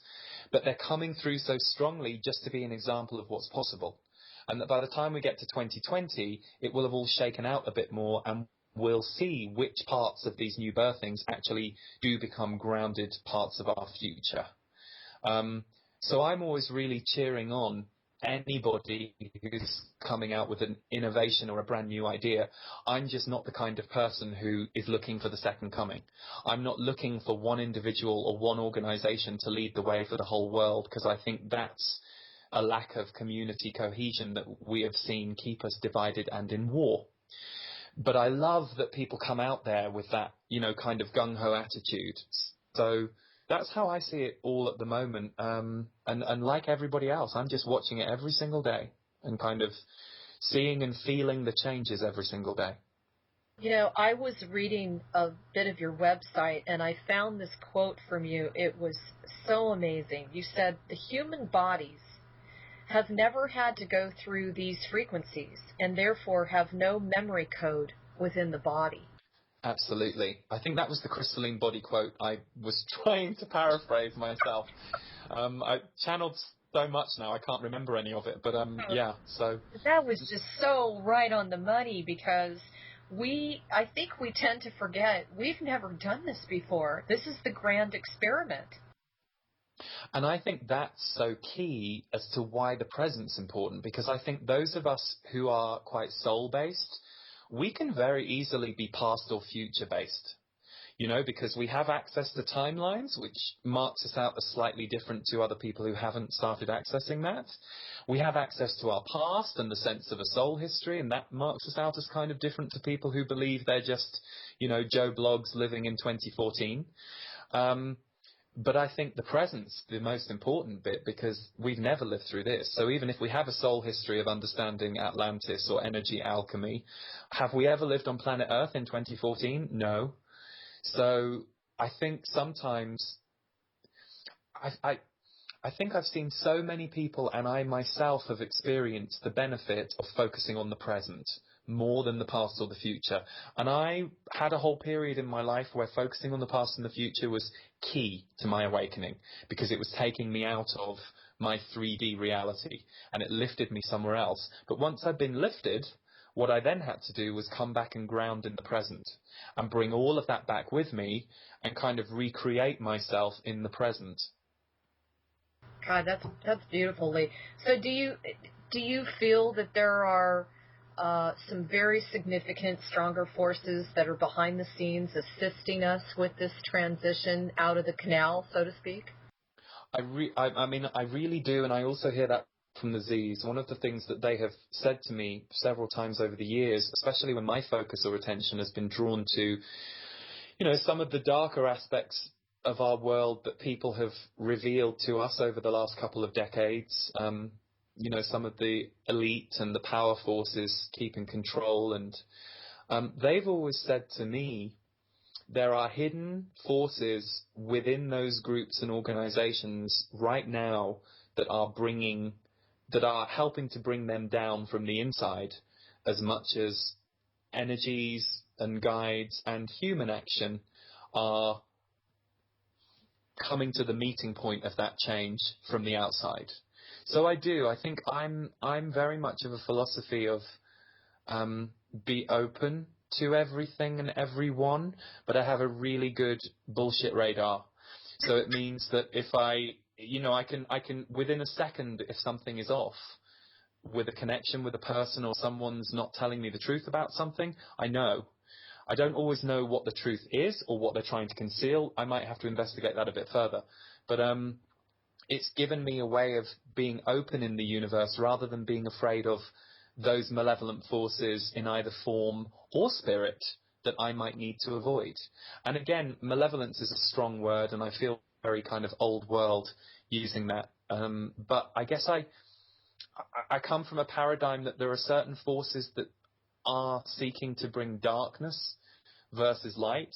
but they're coming through so strongly just to be an example of what's possible. And that by the time we get to 2020, it will have all shaken out a bit more, and we'll see which parts of these new birthings actually do become grounded parts of our future. So I'm always really cheering on anybody who's coming out with an innovation or a brand new idea. I'm just not the kind of person who is looking for the second coming. I'm not looking for one individual or one organization to lead the way for the whole world, because I think that's a lack of community cohesion that we have seen keep us divided and in war. But I love that people come out there with that, kind of gung-ho attitude. So that's how I see it all at the moment. And like everybody else, I'm just watching it every single day and kind of seeing and feeling the changes every single day. I was reading a bit of your website and I found this quote from you. It was so amazing. You said, the human bodies have never had to go through these frequencies and therefore have no memory code within the body. Absolutely. I think that was the crystalline body quote I was trying to paraphrase myself. I channeled so much now I can't remember any of it, but yeah, so that was just so right on the money, because I think we tend to forget we've never done this before. This is the grand experiment. And I think that's so key as to why the present's important, because I think those of us who are quite soul-based, we can very easily be past or future-based, because we have access to timelines, which marks us out as slightly different to other people who haven't started accessing that. We have access to our past and the sense of a soul history, and that marks us out as kind of different to people who believe they're just, Joe Bloggs living in 2014. But I think the present's the most important bit, because we've never lived through this. So even if we have a soul history of understanding Atlantis or energy alchemy, have we ever lived on planet Earth in 2014? No. So I think sometimes I think I've seen so many people, and I myself have experienced the benefit of focusing on the present more than the past or the future. And I had a whole period in my life where focusing on the past and the future was key to my awakening, because it was taking me out of my 3D reality and it lifted me somewhere else. But once I'd been lifted, What I then had to do was come back and ground in the present and bring all of that back with me and kind of recreate myself in the present. God, that's beautiful, Lee. So do you feel that there are some very significant, stronger forces that are behind the scenes assisting us with this transition out of the canal, so to speak? I mean, I really do, and I also hear that from the Z's. One of the things that they have said to me several times over the years, especially when my focus or attention has been drawn to, some of the darker aspects of our world that people have revealed to us over the last couple of decades, some of the elite and the power forces keeping control, and they've always said to me, there are hidden forces within those groups and organizations right now that are helping to bring them down from the inside, as much as energies and guides and human action are coming to the meeting point of that change from the outside. So I think I'm very much of a philosophy of be open to everything and everyone, but I have a really good bullshit radar. So it means that if I can within a second, if something is off with a connection with a person or someone's not telling me the truth about something, I know. I don't always know what the truth is or what they're trying to conceal. I might have to investigate that a bit further. But it's given me a way of being open in the universe rather than being afraid of those malevolent forces in either form or spirit that I might need to avoid. And again, malevolence is a strong word, and I feel very kind of old world using that. But I guess I come from a paradigm that there are certain forces that are seeking to bring darkness versus light,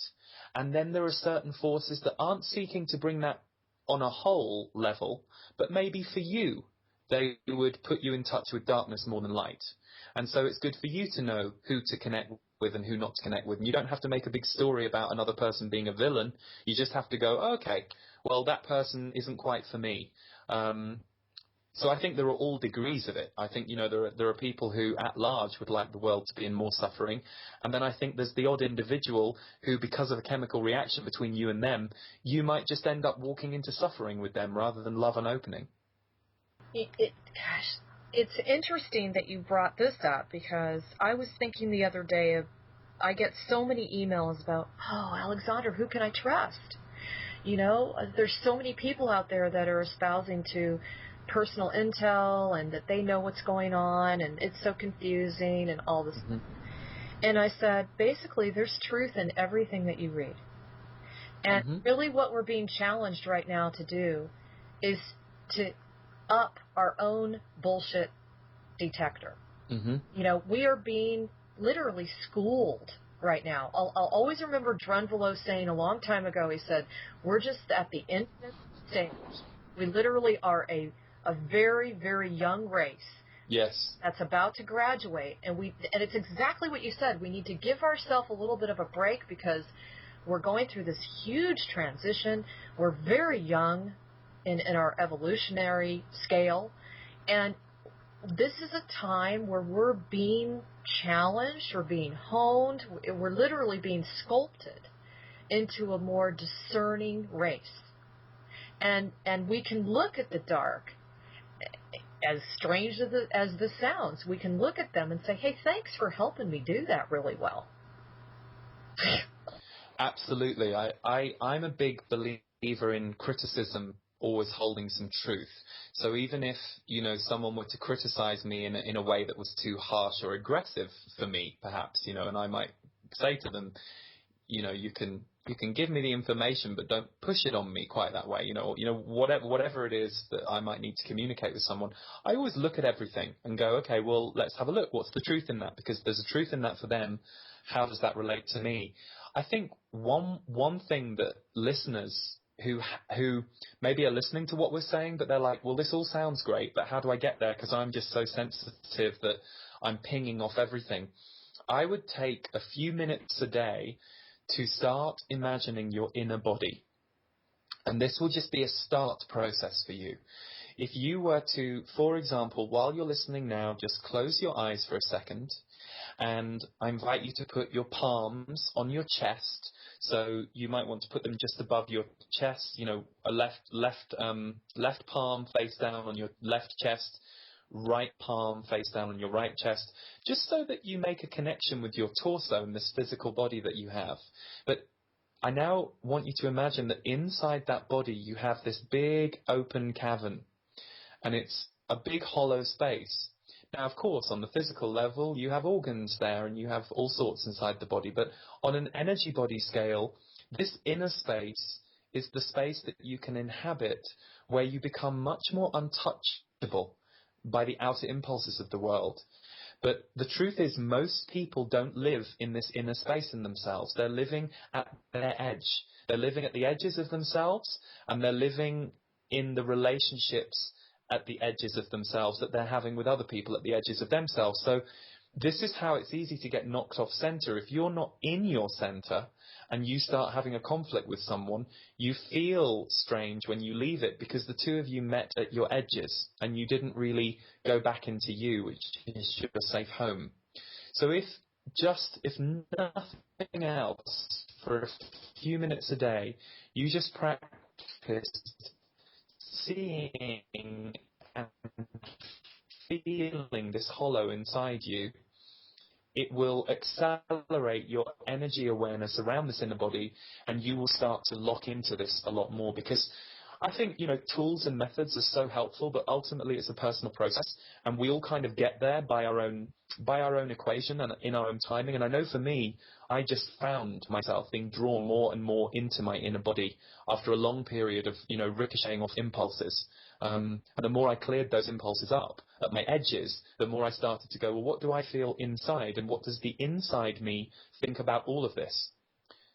and then there are certain forces that aren't seeking to bring that on a whole level, but maybe for you they would put you in touch with darkness more than light. And so it's good for you to know who to connect with and who not to connect with. And you don't have to make a big story about another person being a villain. You just have to go, oh, okay, well, that person isn't quite for me. So I think there are all degrees of it. I think, there are people who at large would like the world to be in more suffering. And then I think there's the odd individual who, because of a chemical reaction between you and them, you might just end up walking into suffering with them rather than love and opening. Gosh, it's interesting that you brought this up, because I was thinking the other day I get so many emails about, oh, Alexandra, who can I trust? There's so many people out there that are espousing to personal intel and that they know what's going on and it's so confusing and all this. Mm-hmm. And I said, basically, there's truth in everything that you read. And really what we're being challenged right now to do is to up our own bullshit detector. We are being literally schooled right now. I'll always remember Drunvalo saying a long time ago, he said, we're just at the infant stage. We literally are a very, very young race. Yes. That's about to graduate. And it's exactly what you said. We need to give ourselves a little bit of a break because we're going through this huge transition. We're very young in our evolutionary scale. And this is a time where we're being challenged or being honed. We're literally being sculpted into a more discerning race. And we can look at the dark, as strange as this sounds, we can look at them and say, hey, thanks for helping me do that really well. Absolutely. I'm a big believer in criticism always holding some truth. So even if, someone were to criticize me in a way that was too harsh or aggressive for me, perhaps, and I might say to them, you can give me the information, but don't push it on me quite that way. Whatever it is that I might need to communicate with someone, I always look at everything and go, okay, well, let's have a look. What's the truth in that? Because there's a truth in that for them. How does that relate to me? I think one thing that listeners who maybe are listening to what we're saying, but they're like, well, this all sounds great, but how do I get there? Because I'm just so sensitive that I'm pinging off everything. I would take a few minutes a day to start imagining your inner body. And this will just be a start process for you. If you were to, for example, while you're listening now, just close your eyes for a second And I invite you to put your palms on your chest. So you might want to put them just above your chest, you know, a left palm face down on your left chest, right palm face down on your right chest, just so that you make a connection with your torso and this physical body that you have. But I now want you to imagine that inside that body you have this big open cavern, and it's a big hollow space. Now, of course, on the physical level, you have organs there and you have all sorts inside the body, but on an energy body scale, this inner space is the space that you can inhabit, where you become much more untouchable by the outer impulses of the world. But the truth is, most people don't live in this inner space in themselves. They're living at their edge. They're living at the edges of themselves, and they're living in the relationships at the edges of themselves that they're having with other people at the edges of themselves. So this is how it's easy to get knocked off center. If you're not in your center and you start having a conflict with someone, you feel strange when you leave it, because the two of you met at your edges and you didn't really go back into you, which is your safe home. So if nothing else, for a few minutes a day, you just practice seeing and feeling this hollow inside you, it will accelerate your energy awareness around this inner body, and you will start to lock into this a lot more. Because I think, you know, tools and methods are so helpful, but ultimately it's a personal process, and we all kind of get there by our own equation and in our own timing. And I know for me, I just found myself being drawn more and more into my inner body after a long period of, you know, ricocheting off impulses. And the more I cleared those impulses up at my edges, the more I started to go, well, what do I feel inside, and what does the inside me think about all of this?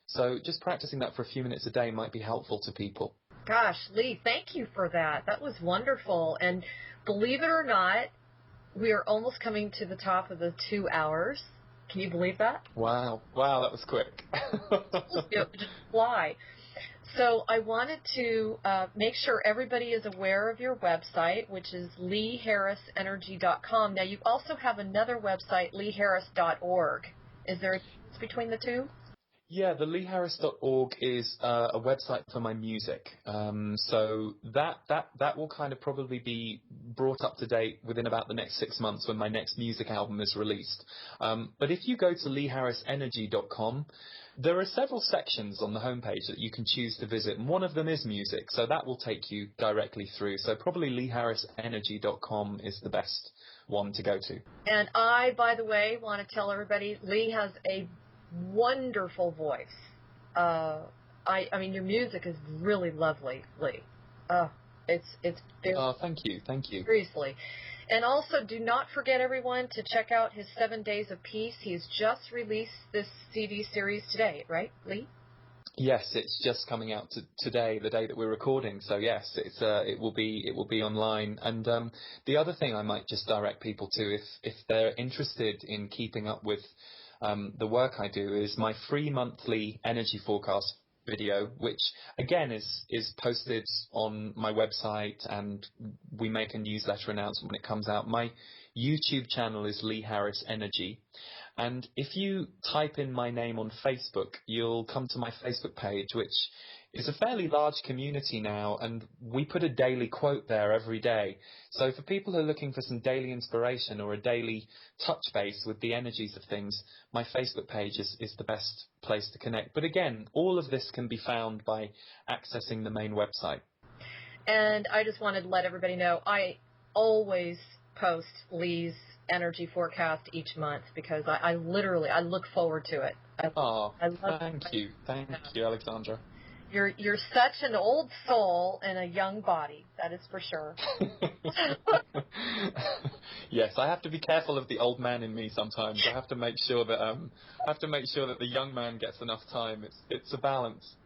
So just practicing that for a few minutes a day might be helpful to people. Gosh, Lee, thank you for that. That was wonderful. And believe it or not, we are almost coming to the top of the 2 hours. Can you believe that? Wow, that was quick. Just fly. So I wanted to make sure everybody is aware of your website, which is leeharrisenergy.com. Now, you also have another website, leeharris.org. Is there a difference between the two? Yeah, the leeharris.org is a website for my music. So that will kind of probably be brought up to date within about the next 6 months when my next music album is released. But if you go to leeharrisenergy.com, there are several sections on the homepage that you can choose to visit, and one of them is music, so that will take you directly through. So probably leeharrisenergy.com is the best one to go to. And I, by the way, want to tell everybody, Lee has a wonderful voice. I mean, your music is really lovely, Lee. It's very, thank you. Seriously. And also, do not forget, everyone, to check out his 7 Days of Peace. He's just released this CD series today, right, Lee? Yes, it's just coming out today, the day that we're recording. So yes, it will be online. And the other thing I might just direct people to, if they're interested in keeping up with the work I do, is my free monthly energy forecast video, which again is posted on my website, and we make a newsletter announcement when it comes out. My YouTube channel is Lee Harris Energy, and if you type in my name on Facebook, you'll come to my Facebook page, which is a fairly large community now, and we put a daily quote there every day. So for people who are looking for some daily inspiration or a daily touch base with the energies of things, my Facebook page is the best place to connect. But again, all of this can be found by accessing the main website. And I just wanted to let everybody know, I always post Lee's energy forecast each month, because I literally look forward to it. Thank you, Alexandra. You're such an old soul in a young body. That is for sure. Yes, I have to be careful of the old man in me sometimes. I have to make sure that the young man gets enough time. It's a balance.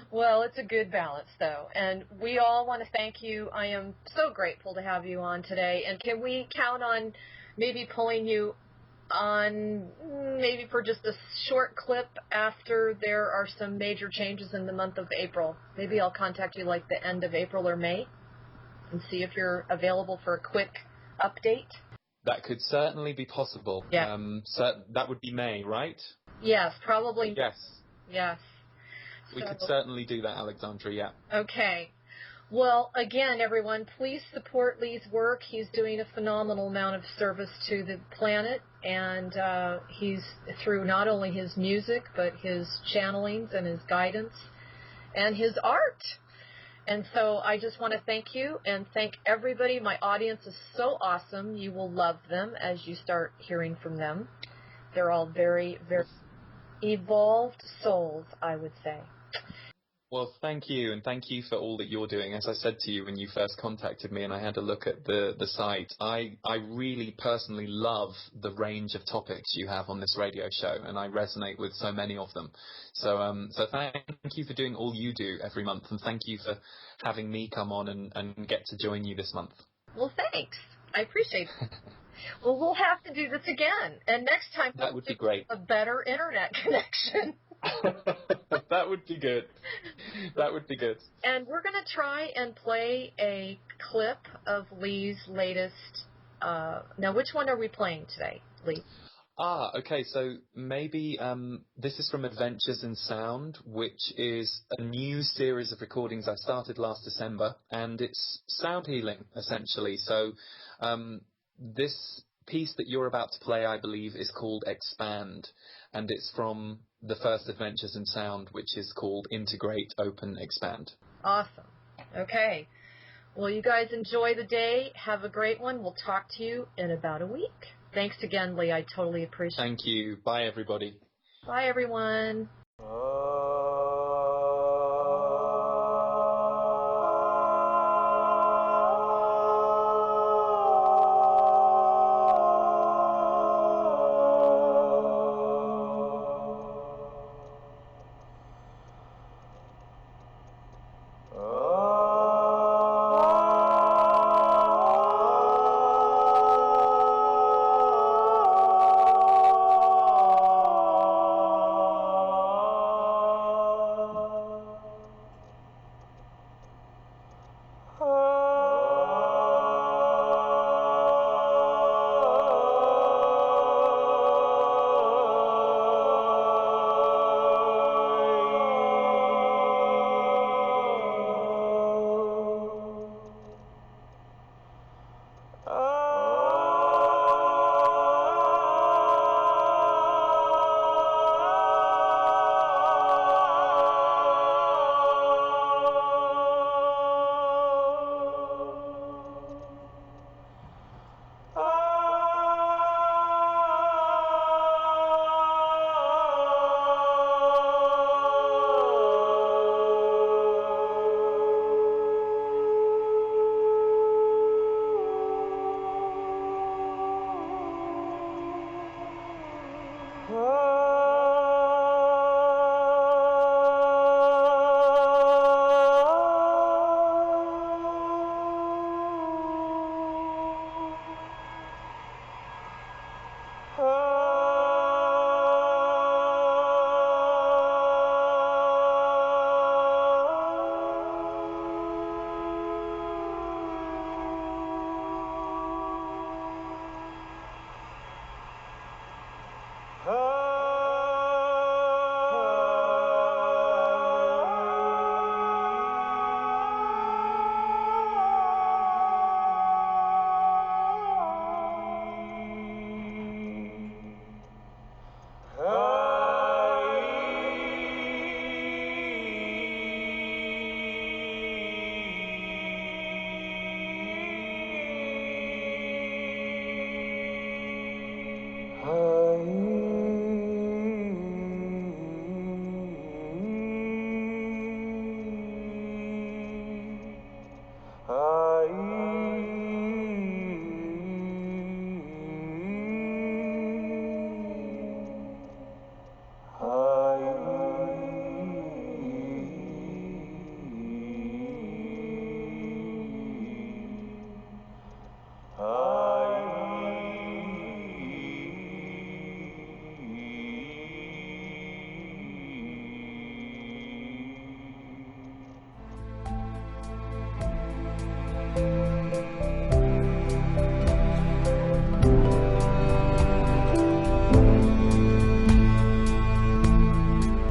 Well, it's a good balance, though, and we all want to thank you. I am so grateful to have you on today. And can we count on maybe pulling you on maybe for just a short clip after there are some major changes in the month of April? Maybe I'll contact you like the end of April or May and see if you're available for a quick update. That could certainly be possible. Yeah. That would be May, right? Yes, probably. Yes. Yes. We could certainly do that, Alexandra, yeah. Okay. Well, again, everyone, please support Lee's work. He's doing a phenomenal amount of service to the planet, and he's through not only his music, but his channelings and his guidance and his art. And so I just want to thank you and thank everybody. My audience is so awesome. You will love them as you start hearing from them. They're all very, very evolved souls, I would say. Well, thank you, and thank you for all that you're doing. As I said to you when you first contacted me and I had a look at the site, I really personally love the range of topics you have on this radio show, and I resonate with so many of them. So thank you for doing all you do every month, and thank you for having me come on and get to join you this month. Well, thanks. I appreciate it. Well, we'll have to do this again, and next time that would be great. A better internet connection. That would be good. That would be good. And we're going to try and play a clip of Lee's latest. Now, which one are we playing today, Lee? Okay. So maybe this is from Adventures in Sound, which is a new series of recordings I started last December, and it's sound healing, essentially. So this piece that you're about to play, I believe, is called Expand, and it's from the first Adventures in Sound, which is called Integrate, Open, Expand. Awesome. Okay. Well, you guys enjoy the day. Have a great one. We'll talk to you in about a week. Thanks again, Lee. I totally appreciate it. Thank you. Bye, everybody. Bye, everyone.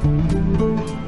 you.